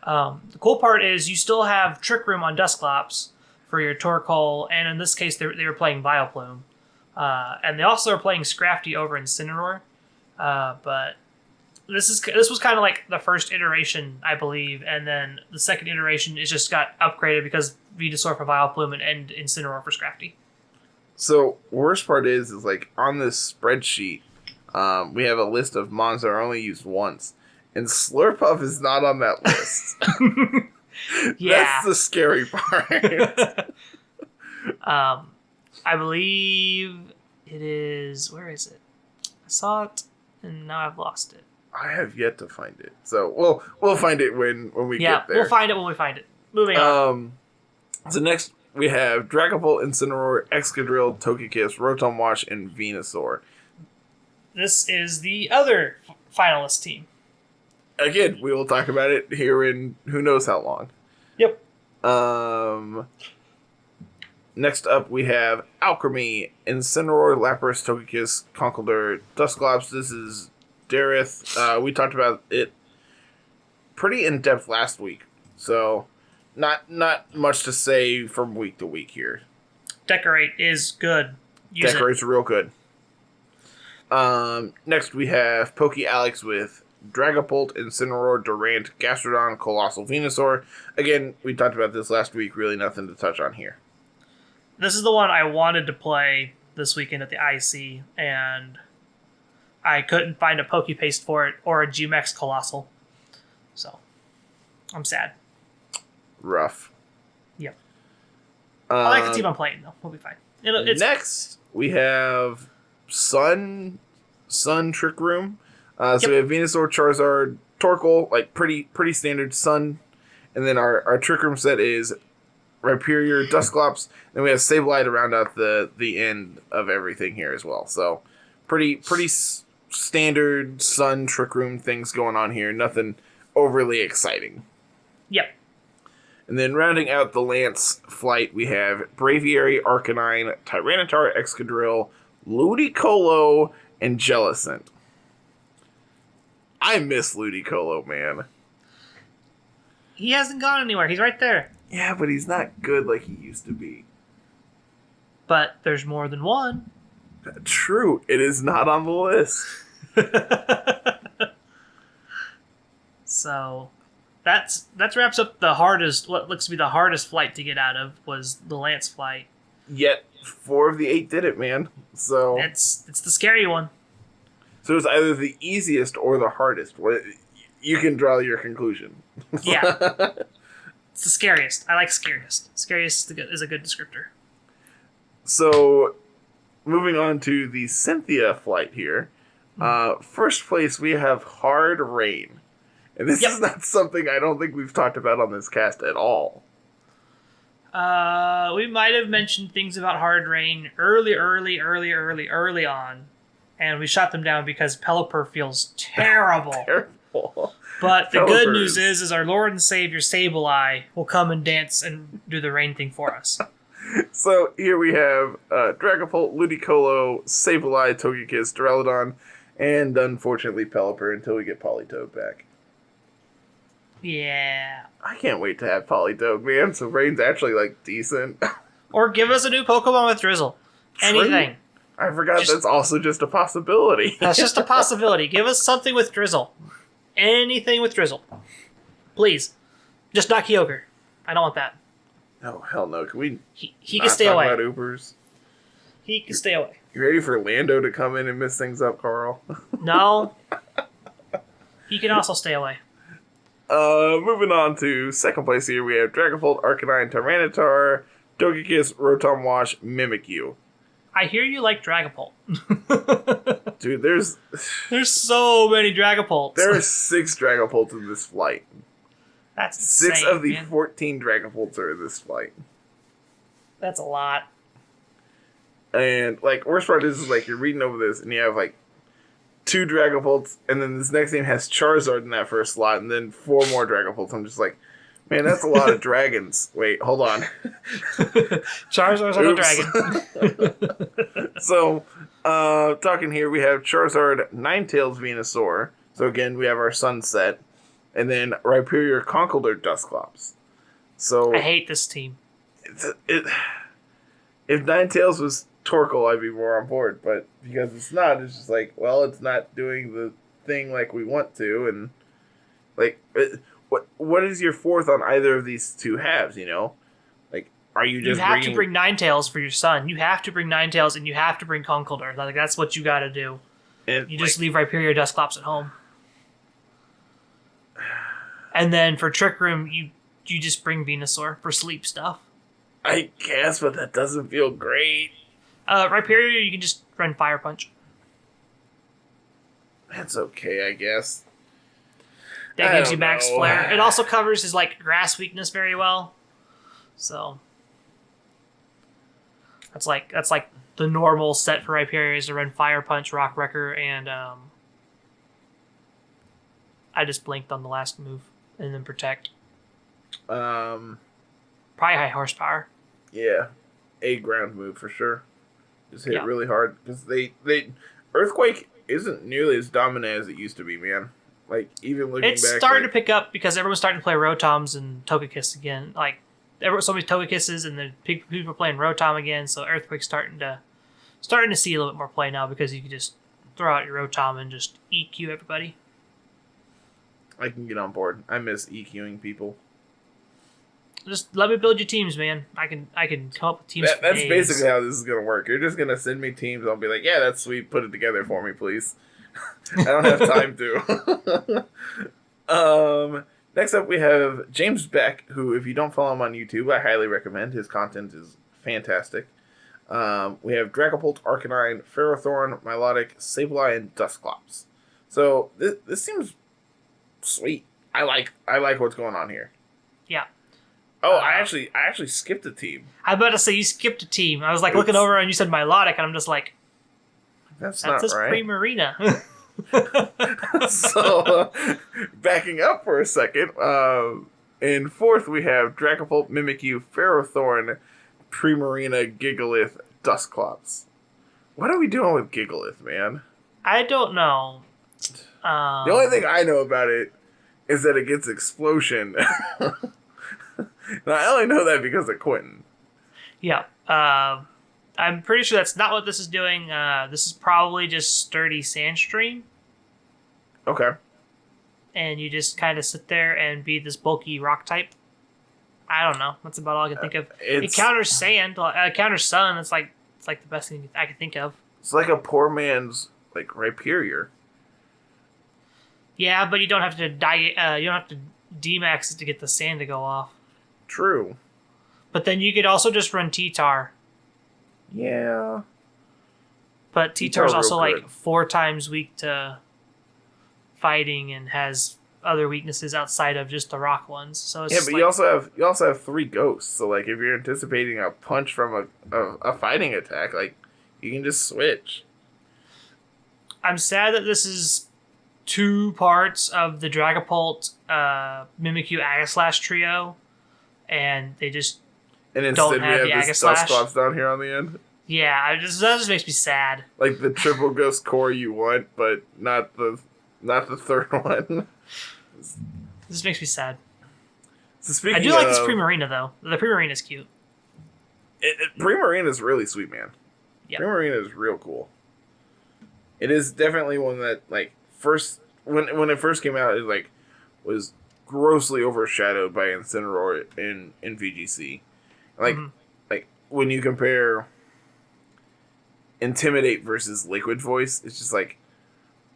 The cool part is you still have Trick Room on Dusclops for your Torkoal, and in this case, they were playing Vileplume. And they also are playing Scrafty over Incineroar. But this was kind of like the first iteration, I believe, and then the second iteration is just got upgraded because Venusaur for Vileplume and Incineroar for Scrafty. So, worst part is like on this spreadsheet, we have a list of mons that are only used once. And Slurpuff is not on that list. Yeah. That's the scary part. I believe it is... Where is it? I saw it, and now I've lost it. I have yet to find it. So, we'll find it when we get there. Yeah, we'll find it when we find it. Moving on. So next, we have Dragapult, Incineroar, Excadrill, Togekiss, Rotom Wash, and Venusaur. This is the other finalist team. Again, we will talk about it here in who knows how long. Yep. Next up, we have Alchemy, Incineroar, Lapras, Togekiss, Conkeldurr, Dusclops. This is Dareth. We talked about it pretty in depth last week, so not much to say from week to week here. Decorate is good. Decorate's real good. Next, we have Poke-Alex with Dragapult, Incineroar, Durant, Gastrodon, Colossal, Venusaur. Again, we talked about this last week. Really nothing to touch on here. This is the one I wanted to play this weekend at the IC, and I couldn't find a Pokepaste for it or a Gmax Colossal. So, I'm sad. Rough. Yep. I like the team I'm playing, though. We'll be fine. Next, we have Sun Trick Room. So we have Venusaur, Charizard, Torkoal, like pretty standard Sun. And then our Trick Room set is Rhyperior, Dusclops. Then we have Sableye to round out the end of everything here as well. So pretty standard Sun Trick Room things going on here. Nothing overly exciting. Yep. And then rounding out the Lance flight, we have Braviary, Arcanine, Tyranitar, Excadrill, Ludicolo, and Jellicent. I miss Ludicolo, man. He hasn't gone anywhere. He's right there. Yeah, but he's not good like he used to be. But there's more than one. True. It is not on the list. So that wraps up the hardest, what looks to be the hardest flight to get out of, was the Lance flight. Yet 4 of the 8 did it, man. So it's the scary one. So it's either the easiest or the hardest. You can draw your conclusion. Yeah. It's the scariest. I like scariest. Scariest is a good descriptor. So, moving on to the Cynthia flight here. First place, we have Hard Rain. And this is not something I don't think we've talked about on this cast at all. We might have mentioned things about Hard Rain early on. And we shot them down because Pelipper feels terrible. Terrible. But the good news is our Lord and Savior Sableye will come and dance and do the rain thing for us. So here we have Dragapult, Ludicolo, Sableye, Togekiss, Duraludon, and unfortunately Pelipper until we get Politoed back. Yeah. I can't wait to have Politoed, man. So Rain's actually like decent. Or give us a new Pokemon with Drizzle. Anything. I forgot that's also just a possibility. That's just a possibility. Give us something with Drizzle. Anything with Drizzle. Please. Just not Kyogre. I don't want that. Oh, hell no. Can we he can stay away. About Ubers? He can stay away. You ready for Lando to come in and mess things up, Carl? No. He can also stay away. Moving on to second place here, we have Dragapult, Arcanine, Tyranitar, Togekiss, Rotom Wash, Mimikyu. I hear you like Dragapult. Dude, there's so many Dragapults. There are 6 Dragapults in this flight. That's 6 insane, of the man. 14 Dragapults are in this flight. That's a lot. And, like, worst part is like, you're reading over this, and you have, like, 2 Dragapults, and then this next name has Charizard in that first slot, and then 4 more Dragapults. I'm just like, man, that's a lot of dragons. Wait, hold on. Charizard's not a dragon. So, talking here, we have Charizard, Ninetales Venusaur. So again, we have our Sunset. And then Rhyperior, Conkeldurr, Dusclops. So I hate this team. If Ninetales was Torkoal, I'd be more on board. But because it's not, it's just like, well, it's not doing the thing like we want to. And, like, what is your fourth on either of these two halves, you know? Like, are you just You have to bring Ninetales for your son. You have to bring Ninetales, and you have to bring Conkeldurr. Like, that's what you got to do. And, you just leave Rhyperior Dusclops at home. And then for Trick Room, you just bring Venusaur for sleep stuff. I guess, but that doesn't feel great. Rhyperior, you can just run Fire Punch. That's okay, I guess. That gives you Max Flare. It also covers his like grass weakness very well. So that's like the normal set for Rhyperior is to run Fire Punch, Rock Wrecker, and I just blinked on the last move, and then Protect. Probably high horsepower. Yeah, a ground move for sure. Just hit really hard because they Earthquake isn't nearly as dominant as it used to be, man. Like, even looking back... It's starting to pick up because everyone's starting to play Rotoms and Togekiss again. Like, so many Togekisses and the people are playing Rotom again, so Earthquake's starting to see a little bit more play now because you can just throw out your Rotom and just EQ everybody. I can get on board. I miss EQing people. Just let me build your teams, man. I can come up with teams for That's days. basically how this is going to work. You're just going to send me teams. I'll be like, yeah, that's sweet. Put it together for me, please. I don't have time to. Next up, we have James Beck, who, if you don't follow him on YouTube, I highly recommend. His content is fantastic. We have Dragapult, Arcanine, Ferrothorn, Milotic, Sableye, and Dusclops. So this seems sweet. I like what's going on here. Yeah. Oh, I actually skipped a team. I was about to say you skipped a team. I was like looking over and you said Milotic, and I'm just like, that's not right. Primarina. So, backing up for a second, in fourth we have Dragapult, Mimikyu, Ferrothorn, Primarina, Gigalith, Dusclops. What are we doing with Gigalith, man? I don't know. The only thing I know about it is that it gets Explosion. And I only know that because of Quentin. Yeah. I'm pretty sure that's not what this is doing. This is probably just Sturdy Sandstream. Okay. And you just kind of sit there and be this bulky rock type. I don't know. That's about all I can think of. It counters sand. Counters sun. It's like the best thing I can think of. It's like a poor man's like Rhyperior. Yeah, but you don't have to die. You don't have to D-max it to get the sand to go off. True. But then you could also just run T-Tar. Yeah. But T-Tar's also like 4 times weak to fighting and has other weaknesses outside of just the rock ones. So it's but you also have 3 ghosts. So like if you're anticipating a punch from a fighting attack, like you can just switch. I'm sad that this is 2 parts of the Dragapult Mimikyu Aegislash trio, and they just don't have the Aegislash. Dusclops down here on the end. Yeah, that just makes me sad. Like the triple ghost core you want, but not the third one. This makes me sad. So I do like this Primarina though. The Primarina is cute. Primarina is really sweet, man. Yeah. Primarina is real cool. It is definitely one that like first when it first came out, it like was grossly overshadowed by Incineroar in VGC. Like like when you compare Intimidate versus Liquid Voice, it's just like,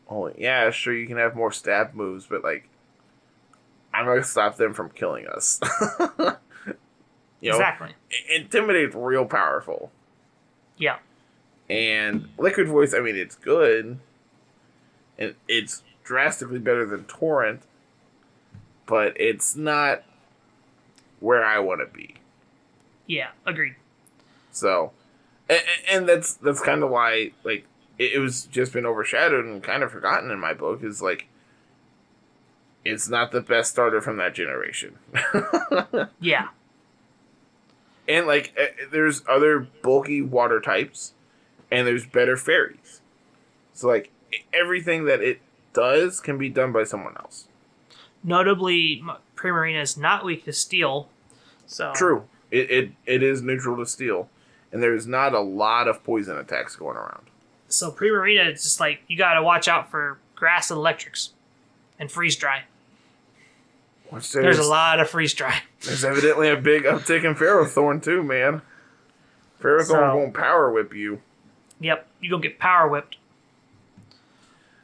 oh yeah, sure you can have more stab moves, but like I'm gonna stop them from killing us. Exactly. Intimidate's real powerful. Yeah. And Liquid Voice, I mean, it's good. And it's drastically better than Torrent. But it's not where I want to be. Yeah, agreed. So, and that's kind of why, like, it was just been overshadowed and kind of forgotten in my book, is, like, it's not the best starter from that generation. Yeah. And, like, there's other bulky water types, and there's better fairies. So, like, everything that it does can be done by someone else. Notably, Primarina is not weak to steel. So True. It is neutral to steel. And there's not a lot of poison attacks going around. So Primarina is just like, you gotta watch out for grass and electrics. And freeze dry. There's a lot of freeze dry. There's evidently a big uptick in Ferrothorn too, man. Ferrothorn won't power whip you. Yep, you gonna get power whipped.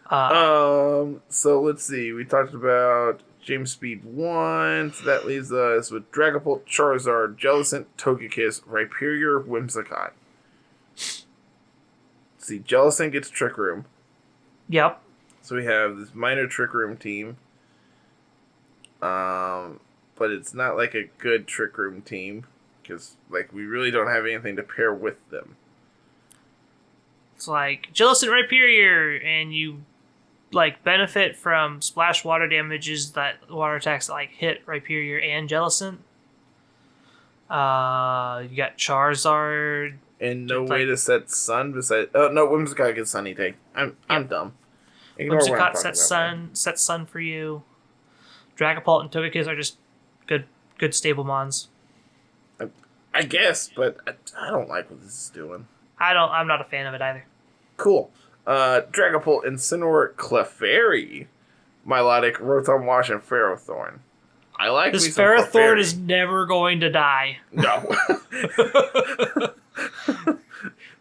So let's see. We talked about James Speed 1. So that leaves us with Dragapult, Charizard, Jellicent, Togekiss, Rhyperior, Whimsicott. Let's see, Jellicent gets Trick Room. Yep. So we have this minor Trick Room team. But it's not like a good Trick Room team. Because, like, we really don't have anything to pair with them. It's like Jellicent, Rhyperior, and you like benefit from splash water damages that water attacks that like hit Rhyperior and Jellicent. You got Charizard. And no way to set Sun besides... Oh, no, Whimsicott gets Sunny Day. I'm dumb. Ignore what I'm Whimsicott talking sets Sun for you. Dragapult and Togekiss are just good stable mons. I guess, but I don't like what this is doing. I'm not a fan of it either. Cool. Dragapult, Incineroar, Clefairy, Milotic, Rotom Wash, and Ferrothorn. I like this me some Ferrothorn is never going to die. No.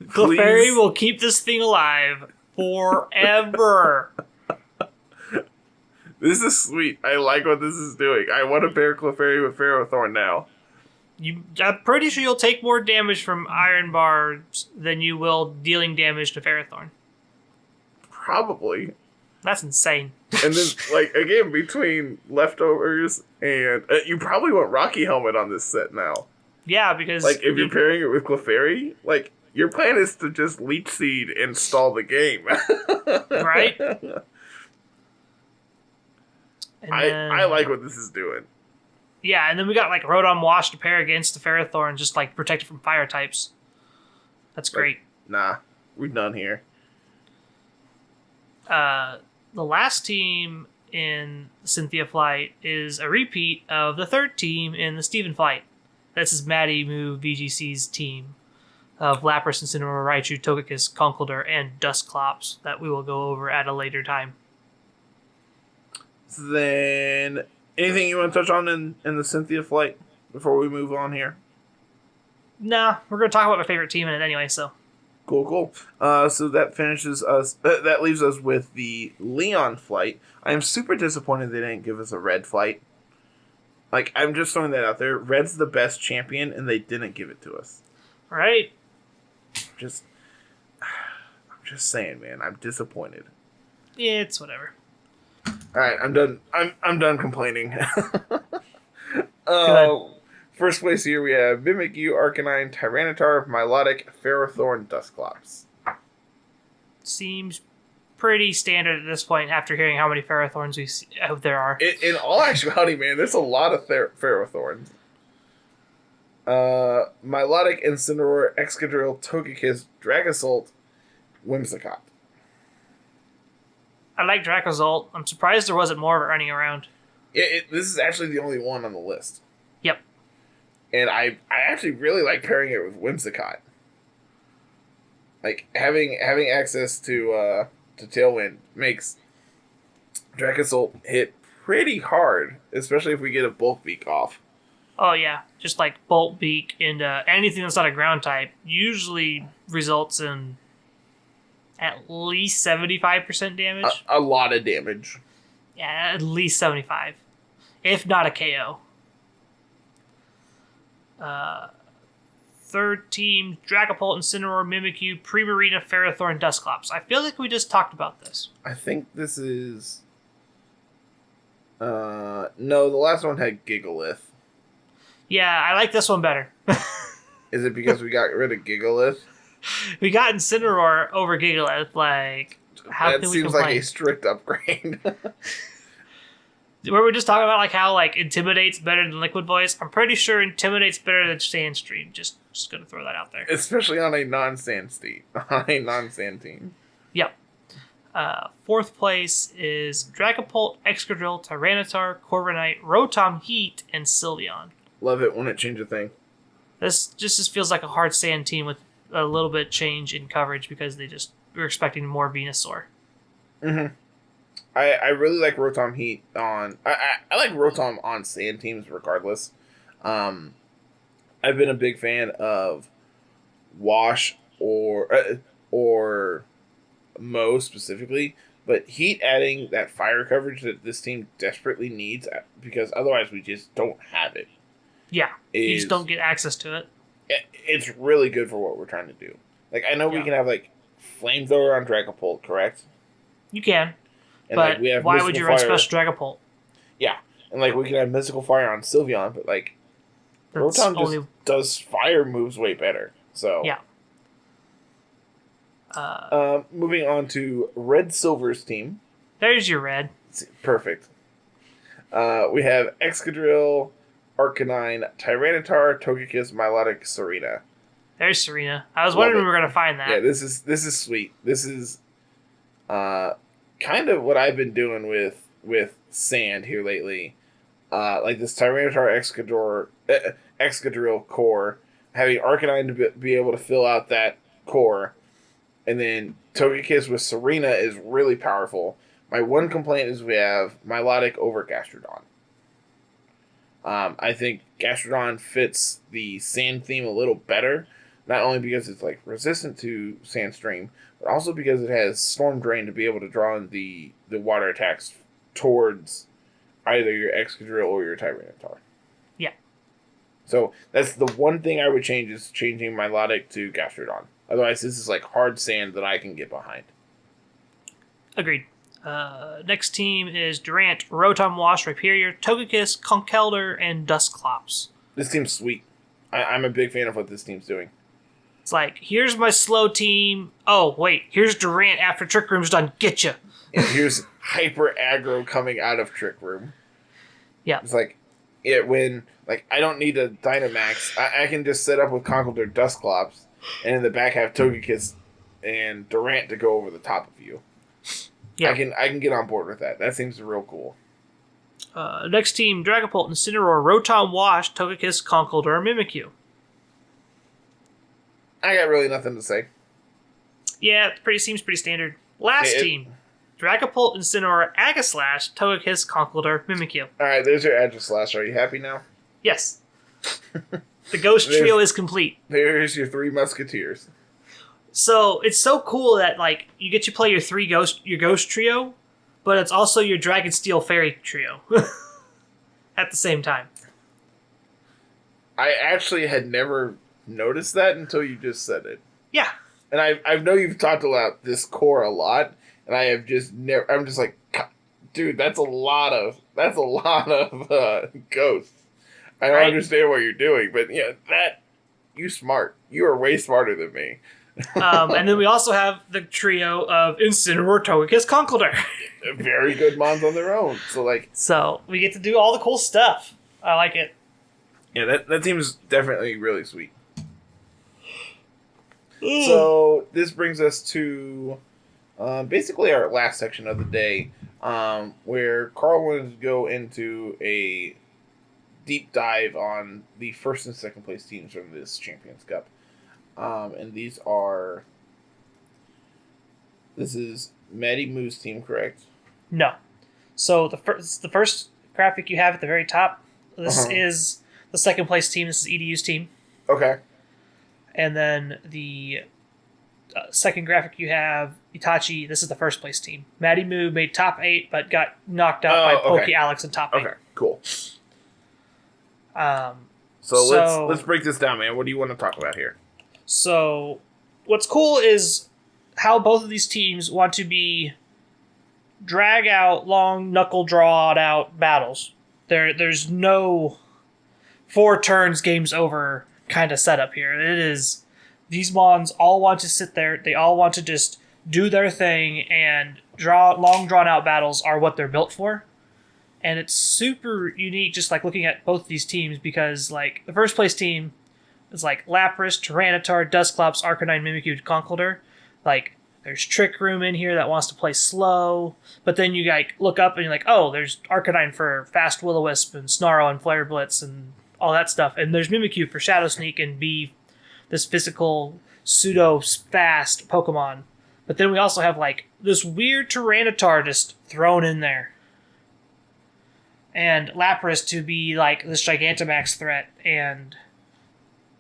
Clefairy will keep this thing alive forever. This is sweet. I like what this is doing. I want to pair Clefairy with Ferrothorn now. I'm pretty sure you'll take more damage from Iron Bars than you will dealing damage to Ferrothorn. Probably. That's insane. And then, like, again, between leftovers and... you probably want Rocky Helmet on this set now. Yeah, because... Like, if you're pairing it with Clefairy, like, your plan is to just Leech Seed and stall the game. Right? I like what this is doing. Yeah, and then we got, like, Rotom Wash to pair against the Ferrothorn, just, like, protected from fire types. That's great. Nah, we're done here. The last team in Cynthia Flight is a repeat of the third team in the Steven Flight. This is Maddie Moo VGC's team of Lapras, Incineroar, Raichu, Togekiss, Conkeldurr, and Dusclops that we will go over at a later time. So then, anything you want to touch on in the Cynthia Flight before we move on here? Nah, we're going to talk about my favorite team in it anyway, so... Cool. So that finishes us. That leaves us with the Leon Flight. I am super disappointed they didn't give us a Red Flight. Like, I'm just throwing that out there. Red's the best champion, and they didn't give it to us. Right. I'm just saying, man. I'm disappointed. Yeah, it's whatever. All right, I'm done. I'm done complaining. First place here we have Mimikyu, Arcanine, Tyranitar, Milotic, Ferrothorn, Dusclops. Seems pretty standard at this point after hearing how many Ferrothorns there are. In all actuality, man, there's a lot of Ferrothorns. Milotic, Incineroar, Excadrill, Togekiss, Dragozolt, Whimsicott. I like Dracozolt. I'm surprised there wasn't more of it running around. This is actually the only one on the list. Yep. And I actually really like pairing it with Whimsicott. Like, having access to Tailwind makes Dracozolt hit pretty hard, especially if we get a Bulk Beak off. Oh, yeah. Just like Bolt Beak and anything that's not a ground type usually results in at least 75% damage. A lot of damage. Yeah, at least 75. If not a KO. third team, Dragapult, Incineroar, Mimikyu, Primarina, Ferrothorn, Dusclops. I feel like we just talked about this. I think this is... no, the last one had Gigalith. Yeah, I like this one better. Is it because we got rid of Gigalith? We got Incineroar over Gigalith. Like, how that can we seems complain? like a strict upgrade. Where we just talking about like how like Intimidate's better than Liquid Voice. I'm pretty sure Intimidate's better than Sandstream. Just gonna throw that out there. Especially on a non-sand team. Yep. Fourth place is Dragapult, Excadrill, Tyranitar, Corviknight, Rotom Heat, and Sylveon. Love it when it changes a thing. This just feels like a hard sand team with a little bit change in coverage because we're expecting more Venusaur. Mm-hmm. I really like Rotom Heat on... I like Rotom on sand teams regardless. I've been a big fan of Wash or Mo specifically, but Heat adding that fire coverage that this team desperately needs because otherwise we just don't have it. Yeah, you just don't get access to it. It's really good for what we're trying to do. Like, I know we can have, like, Flamethrower on Dragapult, correct? You can. And, but like, we have why would you run Special Dragapult? Yeah. And, like, we can have Mystical Fire on Sylveon, but, like, Rotom just does fire moves way better. So. Yeah. Moving on to Red Silver's team. There's your red. Perfect. We have Excadrill, Arcanine, Tyranitar, Togekiss, Milotic, Serena. There's Serena. I was wondering when we were going to find that. Yeah, this is sweet. This is kind of what I've been doing with Sand here lately. Like this Tyranitar Excadrill core, having Arcanine to be able to fill out that core, and then Togekiss with Serena is really powerful. My one complaint is we have Milotic over Gastrodon. I think Gastrodon fits the sand theme a little better, not only because it's like resistant to Sandstream, but also because it has Storm Drain to be able to draw in the water attacks towards either your Excadrill or your Tyranitar. Yeah. So that's the one thing I would change is changing Milotic to Gastrodon. Otherwise, this is like hard sand that I can get behind. Agreed. Next team is Durant, Rotom Wash, Rhyperior, Togekiss, Conkeldurr, and Dusclops. This team's sweet. I'm a big fan of what this team's doing. It's like, here's my slow team. Oh, wait, here's Durant after Trick Room's done. Get ya. And here's hyper aggro coming out of Trick Room. Yeah. It's like, when I don't need a Dynamax. I can just set up with Conkeldurr, Dusclops, and in the back have Togekiss and Durant to go over the top of you. Yeah. I can get on board with that. That seems real cool. Next team, Dragapult, Incineroar, Rotom Wash, Togekiss, Conkeldurr, Mimikyu. I got really nothing to say. Yeah, seems pretty standard. Last team, Dragapult, Incineroar, Aegislash, Togekiss, Conkeldurr, Mimikyu. Alright, there's your Aegislash. Are you happy now? Yes. The Ghost Trio is complete. There's your 3 Musketeers. So it's so cool that like you get to play your Ghost Trio, but it's also your Dragon Steel Fairy Trio at the same time. I actually had never noticed that until you just said it. Yeah, and I know you've talked about this core a lot, and I have just never. I'm just like, dude, that's a lot of ghosts. I don't understand what you're doing, but yeah, you smart. You are way smarter than me. And then we also have the trio of Incineroar, Togekiss, Conkeldurr. Very good mons on their own. So we get to do all the cool stuff. I like it. Yeah, that team's definitely really sweet. So this brings us to basically our last section of the day, where Carl wanted to go into a deep dive on the first and second place teams from this Champions Cup. And this is Maddie Moo's team, correct? No. So the first graphic you have at the very top, this is the second place team. This is EDU's team. Okay. And then the second graphic you have Itachi. This is the first place team. Maddie Moo made top 8, but got knocked out by Pokey Alex in top 8. Okay, cool. So let's break this down, man. What do you want to talk about here? So what's cool is how both of these teams want to be drag out, long, knuckle drawed out battles. There's no 4 turns, game's over kind of setup here. It is, these Mons all want to sit there. They all want to just do their thing, and long, drawn out battles are what they're built for. And it's super unique, just like looking at both these teams, because like the first place team is like Lapras, Tyranitar, Dusclops, Arcanine, Mimikyu, Conkeldurr. Like, there's Trick Room in here that wants to play slow, but then you like look up and you're like, oh, there's Arcanine for fast Will-O-Wisp and Snarl and Flare Blitz and all that stuff, and there's Mimikyu for Shadow Sneak and be this physical pseudo fast Pokemon. But then we also have like this weird Tyranitar just thrown in there, and Lapras to be like this Gigantamax threat. And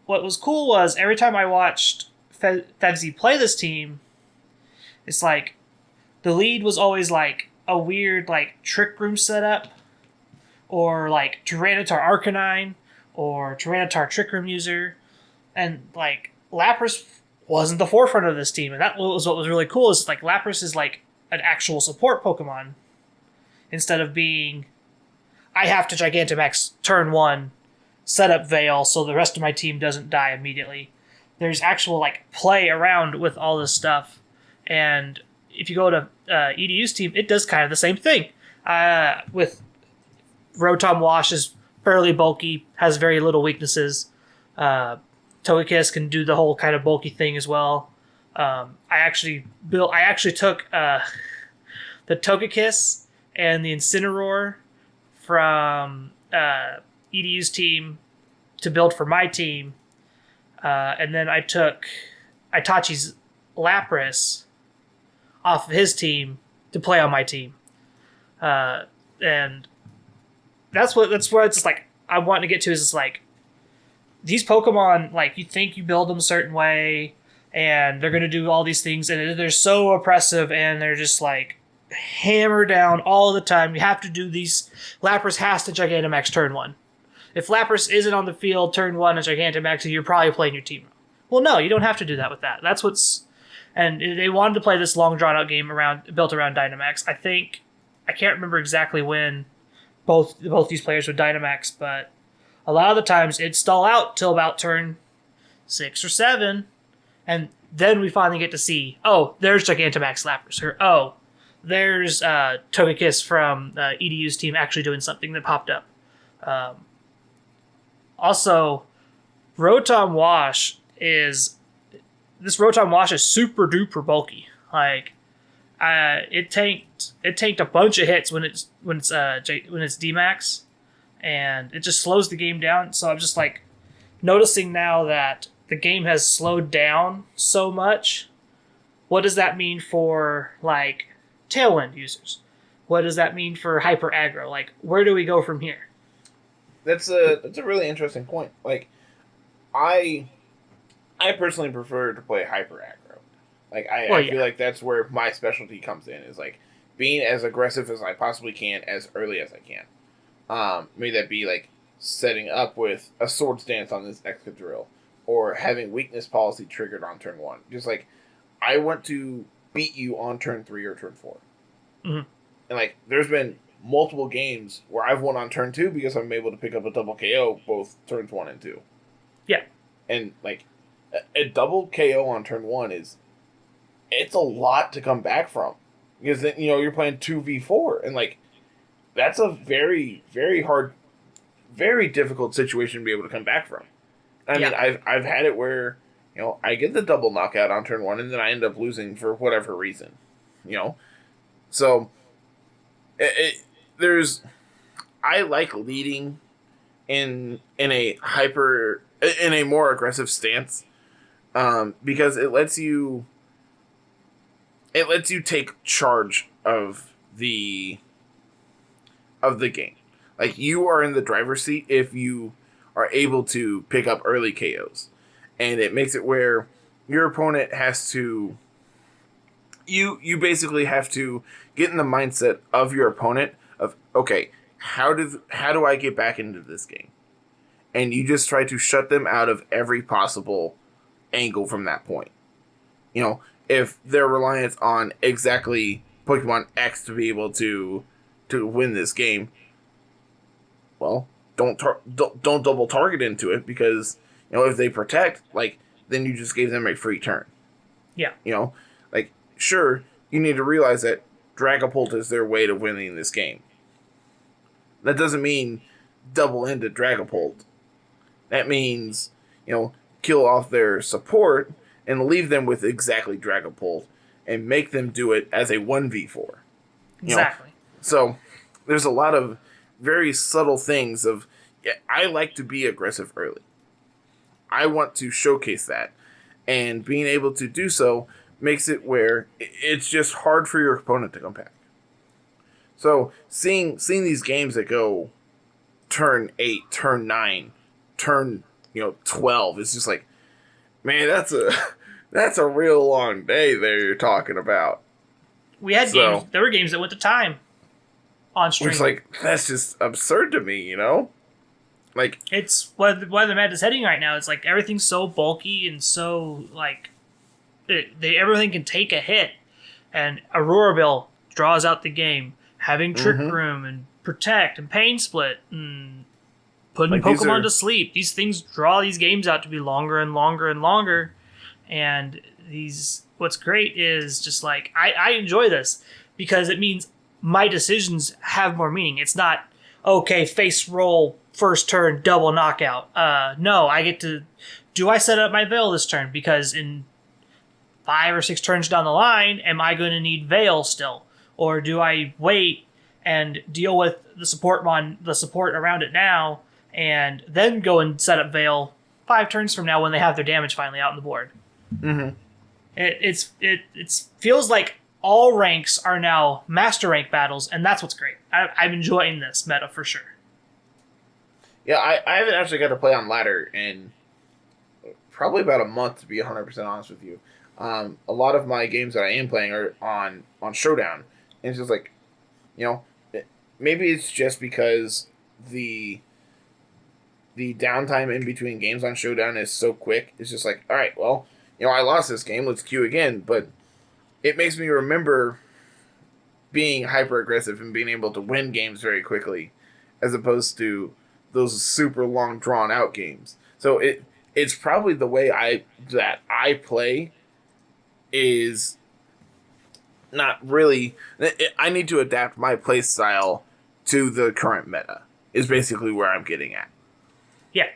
what was cool was every time I watched Fevzi play this team, it's like the lead was always like a weird like Trick Room setup, or like Tyranitar Arcanine, or Tyranitar Trick Room user, and like Lapras wasn't the forefront of this team, and that was what was really cool. Is like Lapras is like an actual support Pokemon instead of being, I have to Gigantamax turn 1, set up Veil so the rest of my team doesn't die immediately. There's actual like play around with all this stuff. And if you go to EDU's team, it does kind of the same thing. With Rotom Wash is fairly bulky, has very little weaknesses. Togekiss can do the whole kind of bulky thing as well. I actually took the Togekiss and the Incineroar from EDU's team to build for my team. And then I took Itachi's Lapras off of his team to play on my team. And that's where it's just like I want to get to, is it's like these Pokemon, like you think you build them a certain way and they're going to do all these things, and they're so oppressive and they're just like hammer down all the time. You have to do these. Lapras has to Gigantamax turn 1. If Lapras isn't on the field turn 1 and Gigantamax, you're probably playing your team. Well, no, you don't have to do that with that. That's what's, and they wanted to play this long drawn out game built around Dynamax. I can't remember exactly when both these players would Dynamax, but a lot of the times it'd stall out till about turn 6 or 7, and then we finally get to see, oh, there's Gigantamax Lapras, or oh, there's Togekiss from EDU's team actually doing something that popped up. Also, Rotom Wash is super duper bulky. Like, it tanked a bunch of hits when it's D-Max, and it just slows the game down. So I'm just like noticing now that the game has slowed down so much. What does that mean for like Tailwind users? What does that mean for Hyper Aggro? Like, where do we go from here? That's a really interesting point. Like, I personally prefer to play Hyper Aggro. Like, I feel like that's where my specialty comes in, is like being as aggressive as I possibly can as early as I can. May that be like setting up with a Swords Dance on this Excadrill, or having weakness policy triggered on turn 1. Just like, I want to beat you on turn 3 or turn 4. Mm-hmm. And like, there's been multiple games where I've won on turn 2 because I'm able to pick up a double KO both turns 1 and 2. Yeah. And like, a double KO on turn 1 it's a lot to come back from, because then, you're playing 2v4, and like, that's a very, very hard, very difficult situation to be able to come back from. I mean, I've had it where, I get the double knockout on turn 1 and then I end up losing for whatever reason, so I like leading in a more aggressive stance, because it lets you take charge of the game. Like, you are in the driver's seat if you are able to pick up early KOs, and it makes it where your opponent has to, you basically have to get in the mindset of your opponent of, okay, how do I get back into this game? and you just try to shut them out of every possible angle from that point. You know, if they're reliant on exactly Pokemon X to be able to win this game, well, don't double target into it, because, you know, if they protect, like, then you just gave them a free turn. Yeah. You know, like, sure, you need to realize that Dragapult is their way to winning this game. That doesn't mean double into Dragapult. That means, you know, kill off their support and leave them with exactly Dragapult and make them do it as a 1v4. Exactly. So there's a lot of very subtle things of, I like to be aggressive early. I want to showcase that. And being able to do so makes it where it's just hard for your opponent to come back. So seeing these games that go turn 8, turn 9, turn 12, it's just like, man, that's a real long day there you're talking about. We had games. There were games that went to time on stream. It's like, that's just absurd to me, you know? Like, it's why the Mad is heading right now. It's like everything's so bulky and so like everything can take a hit, and Auroraville draws out the game. Having Trick Room and Protect and Pain Split and putting Pokemon to sleep. These things draw these games out to be longer and longer and longer. And what's great is just like, I enjoy this because it means my decisions have more meaning. It's not, okay, face roll, first turn, double knockout. No, I get to, do I set up my Veil this turn? Because in 5 or 6 turns down the line, am I going to need Veil still? Or do I wait and deal with the support around it now, and then go and set up Veil 5 turns from now when they have their damage finally out on the board? Mm-hmm. It feels like all ranks are now master rank battles, and that's what's great. I'm enjoying this meta for sure. Yeah, I haven't actually got to play on ladder in probably about a month, to be 100% honest with you. A lot of my games that I am playing are on Showdown. And it's just like, maybe it's just because the downtime in between games on Showdown is so quick. It's just like, all right, well, I lost this game. Let's queue again. But it makes me remember being hyper aggressive and being able to win games very quickly, as opposed to those super long drawn out games. So it's probably the way I play is not really. I need to adapt my play style to the current meta, is basically where I'm getting at. Yeah.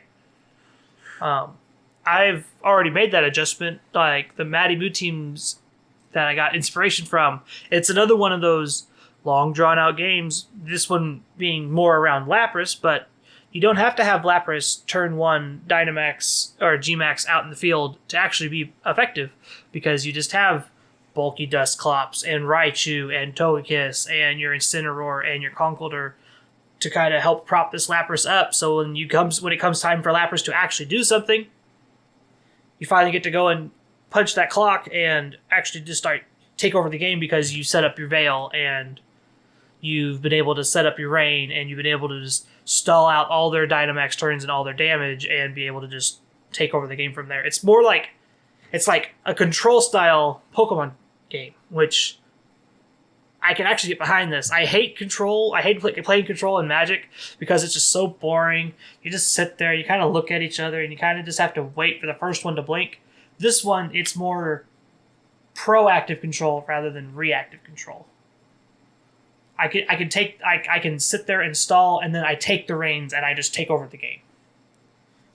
I've already made that adjustment. Like the Matty Moo teams that I got inspiration from, it's another one of those long drawn out games. This one being more around Lapras, but you don't have to have Lapras turn 1 Dynamax or Gmax out in the field to actually be effective, because you just have bulky Dusclops and Raichu and Togekiss and your Incineroar and your Conkeldurr to kind of help prop this Lapras up. So when it comes time for Lapras to actually do something, you finally get to go and punch that clock and actually just take over the game, because you set up your Veil and you've been able to set up your Rain and you've been able to just stall out all their Dynamax turns and all their damage and be able to just take over the game from there. It's more like, it's like a control style Pokemon game, which I can actually get behind this. I hate control. I hate playing control in Magic because it's just so boring. You just sit there, you kind of look at each other, and you kind of just have to wait for the first one to blink. This one, it's more proactive control rather than reactive control. I can sit there and stall, and then I take the reins and I just take over the game.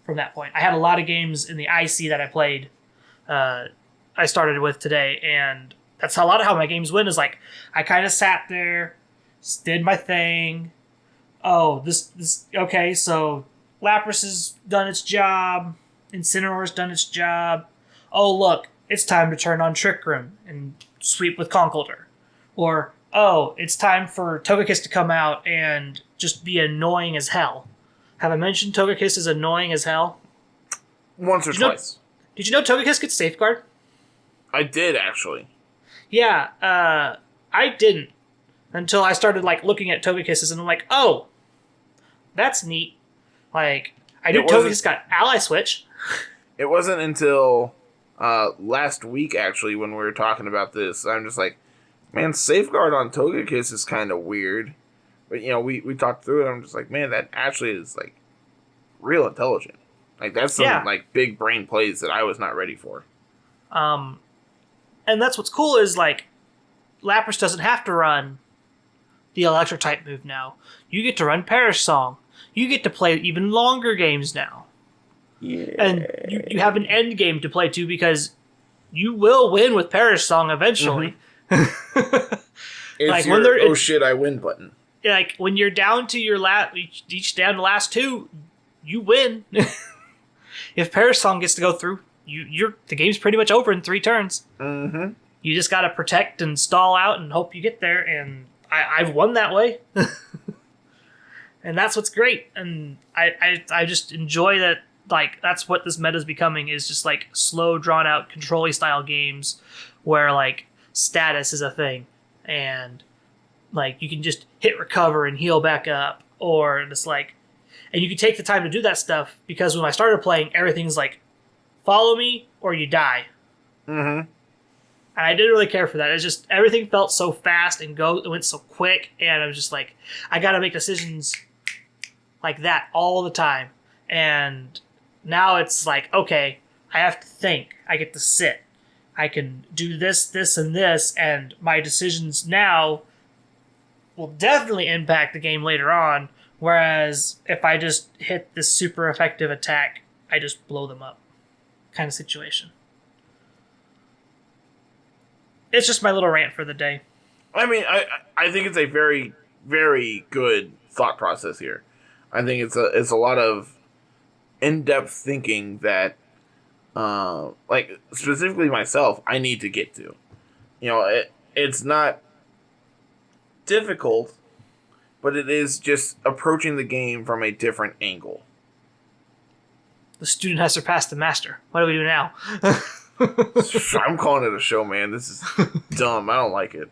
From that point, I had a lot of games in the IC that I played. I started with today, and that's a lot of how my games win. Is like I kind of sat there, did my thing. Oh, this okay. So Lapras has done its job. Incineroar's done its job. Oh, look, it's time to turn on Trick Room and sweep with Conkeldurr. Or, oh, it's time for Togekiss to come out and just be annoying as hell. Have I mentioned Togekiss is annoying as hell? Once or twice. Did you know Togekiss gets Safeguard? I did, actually. Yeah, I didn't. Until I started, looking at Togekisses, and I'm like, oh, that's neat. Like, I knew Togekiss got Ally Switch. It wasn't until last week, actually, when we were talking about this. I'm just like, man, Safeguard on Togekiss is kind of weird. But, we talked through it. I'm just like, man, that actually is, like, real intelligent. Like, that's some, like, big brain plays that I was not ready for. And that's what's cool is, like, Lapras doesn't have to run the electric type move now. You get to run Perish Song. You get to play even longer games now. Yeah. And you have an end game to play too, because you will win with Perish Song eventually. Mm-hmm. It's like your, oh shit, I win button. Like when you're down to your each down to last two, you win. If Perish Song gets to go through, the game's pretty much over in 3 turns. Mm-hmm. You just gotta protect and stall out and hope you get there, and I've won that way. And that's what's great. And I just enjoy that, like, that's what this meta is becoming, is just like slow, drawn out, control-y style games where like status is a thing. And like you can just hit recover and heal back up, or just like, and you can take the time to do that stuff, because when I started playing, everything's like, follow me or you die. Mm-hmm. And I didn't really care for that. It's just everything felt so fast and it went so quick, and I was just like, I gotta make decisions like that all the time. And now it's like, okay, I have to think. I get to sit. I can do this, this, and this, and my decisions now will definitely impact the game later on. Whereas if I just hit this super effective attack, I just blow them up, kind of situation. It's just my little rant for the day. I mean, I think it's a very, very good thought process here. I think it's a lot of in-depth thinking that, like, specifically myself, I need to get to. It's not difficult, but it is just approaching the game from a different angle. The student has surpassed the master. What do we do now? I'm calling it a show, man. This is dumb. I don't like it.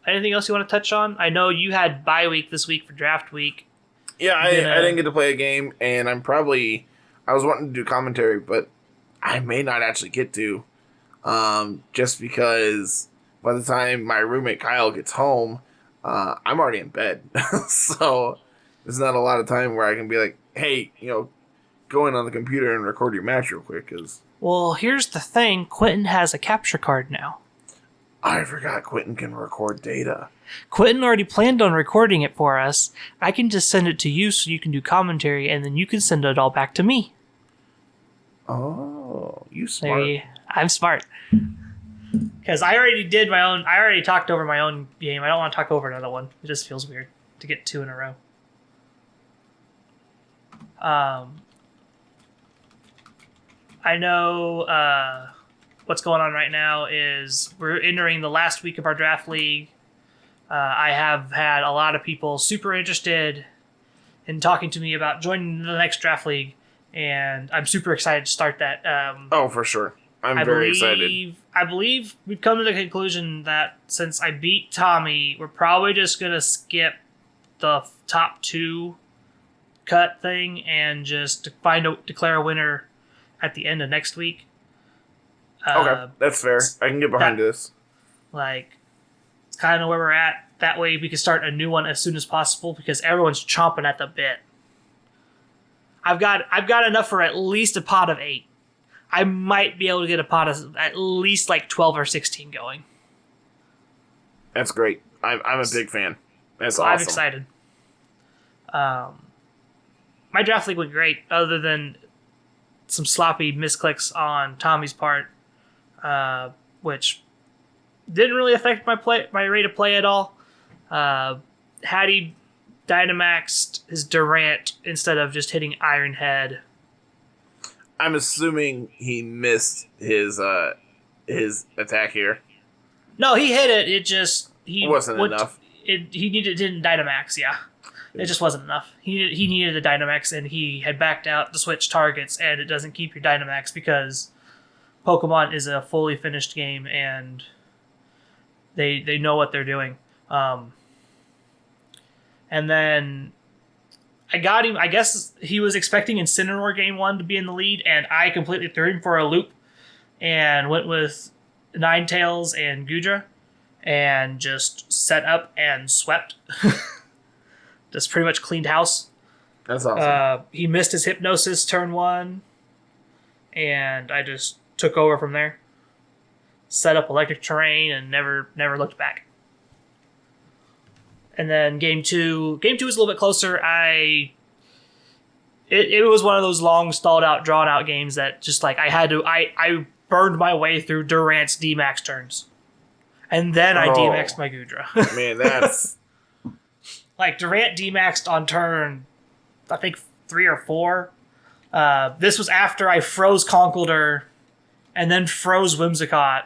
Anything else you want to touch on? I know you had bye week this week for draft week. Yeah, I didn't get to play a game, and I was wanting to do commentary, but I may not actually get to, just because by the time my roommate Kyle gets home, I'm already in bed. So there's not a lot of time where I can be like, hey, go in on the computer and record your match real quick. Well, here's the thing. Quentin has a capture card now. I forgot Quentin can record data. Quentin already planned on recording it for us. I can just send it to you so you can do commentary, and then you can send it all back to me. Oh, you smart. I'm smart. Because I already did my own. I already talked over my own game. I don't want to talk over another one. It just feels weird to get 2 in a row. I know what's going on right now is we're entering the last week of our draft league. I have had a lot of people super interested in talking to me about joining the next draft league, and I'm super excited to start that. Oh, for sure. I'm very excited. I believe we've come to the conclusion that since I beat Tommy, we're probably just going to skip the top 2 cut thing and just declare a winner at the end of next week. Okay, that's fair. I can get behind this. Like, it's kind of where we're at. That way we can start a new one as soon as possible, because everyone's chomping at the bit. I've got enough for at least a pot of 8. I might be able to get a pot of at least like 12 or 16 going. That's great. I'm a big fan. That's awesome. I'm excited. My draft league went great, other than some sloppy misclicks on Tommy's part, which didn't really affect my rate of play at all. Had he Dynamaxed his Durant instead of just hitting Iron Head, I'm assuming he missed his attack here. No, he hit it. It wasn't enough. He didn't Dynamax. Yeah, it just wasn't enough. He needed a Dynamax, and he had backed out to switch targets, and it doesn't keep your Dynamax because Pokemon is a fully finished game, and they know what they're doing. And then I got him. I guess he was expecting Incineroar game 1 to be in the lead, and I completely threw him for a loop and went with Ninetales and Gudra and just set up and swept. Just pretty much cleaned house. That's awesome. He missed his Hypnosis turn 1, and I just took over from there. Set up Electric Terrain and never looked back. And then game 2 was a little bit closer. It was one of those long, stalled out, drawn out games that just like I burned my way through Durant's D-Max turns. And then I D-Maxed my Gudra. Man, that's... Like, Durant D-Maxed on turn, I think, 3 or 4. This was after I froze Conkeldurr and then froze Whimsicott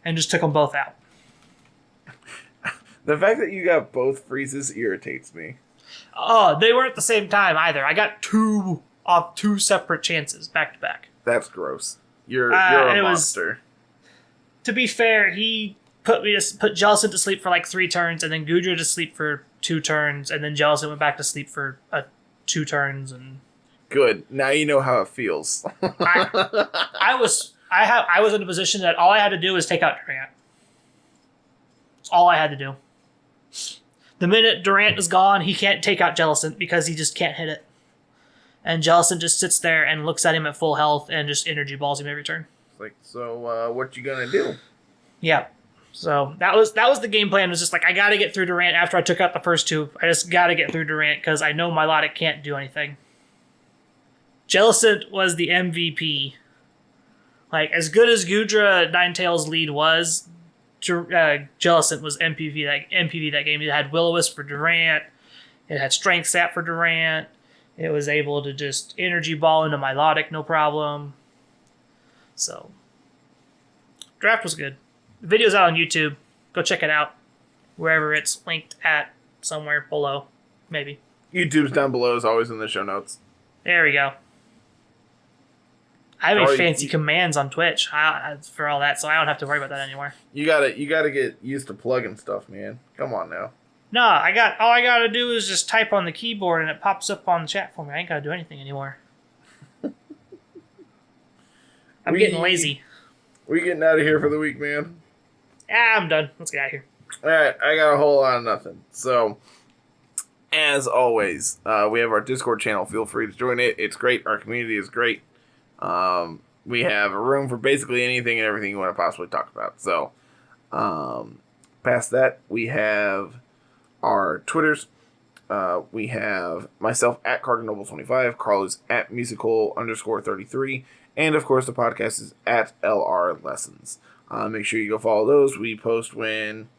and just took them both out. The fact that you got both freezes irritates me. Oh, they weren't at the same time either. I got 2 off 2 separate chances back to back. That's gross. You're a monster. To be fair, he put Jellicent to sleep for like 3 turns, and then Gudra to sleep for 2 turns, and then Jellicent went back to sleep for 2 turns. And good. Now you know how it feels. I was in a position that all I had to do was take out Durant. That's all I had to do. The minute Durant is gone, he can't take out Jellicent because he just can't hit it. And Jellicent just sits there and looks at him at full health and just energy balls him every turn. It's like, so what you gonna do? Yeah. So that was the game plan. It was just like, I gotta get through Durant after I took out the first 2. I just gotta get through Durant because I know Milotic can't do anything. Jellicent was the MVP. Like, as good as Gudra Ninetales lead was, Jellicent was MVP that game. It had Will-O-Wisp for Durant. It had Strength Sap for Durant. It was able to just energy ball into Milotic, no problem. So, draft was good. The video's out on YouTube. Go check it out. Wherever it's linked at, somewhere below. Maybe. YouTube's down below, is always in the show notes. There we go. I have fancy commands on Twitch for all that, so I don't have to worry about that anymore. You gotta get used to plugging stuff, man. Come on now. No, all I gotta do is just type on the keyboard and it pops up on the chat for me. I ain't gotta do anything anymore. I'm getting lazy. We getting out of here for the week, man. Yeah, I'm done. Let's get out of here. Alright, I got a whole lot of nothing. So, as always, we have our Discord channel. Feel free to join it. It's great. Our community is great. We have a room for basically anything and everything you want to possibly talk about. So, past that, we have our Twitters. We have myself at Cardinal25, Carl is at musical_33, and of course the podcast is at LR Lessons. Make sure you go follow those. We post when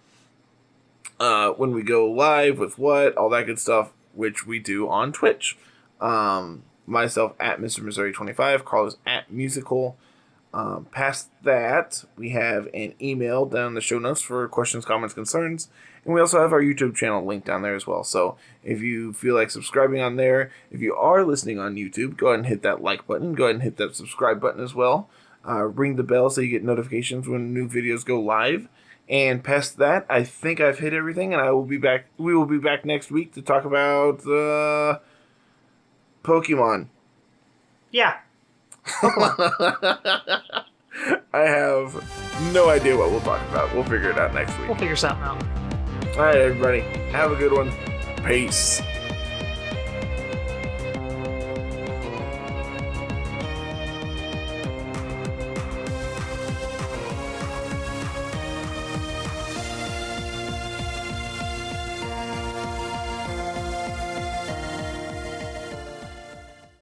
we go live with all that good stuff, which we do on Twitch. Myself at Mr. Missouri 25, Carl is at musical. Past that, we have an email down in the show notes for questions, comments, concerns, and we also have our YouTube channel linked down there as well. So if you feel like subscribing on there, if you are listening on YouTube, go ahead and hit that like button. Go ahead and hit that subscribe button as well. Ring the bell so you get notifications when new videos go live. And past that, I think I've hit everything, and we will be back next week to talk about Pokemon. Yeah. I have no idea what we'll talk about. We'll figure it out next week. We'll figure something out. All right, everybody. Have a good one. Peace.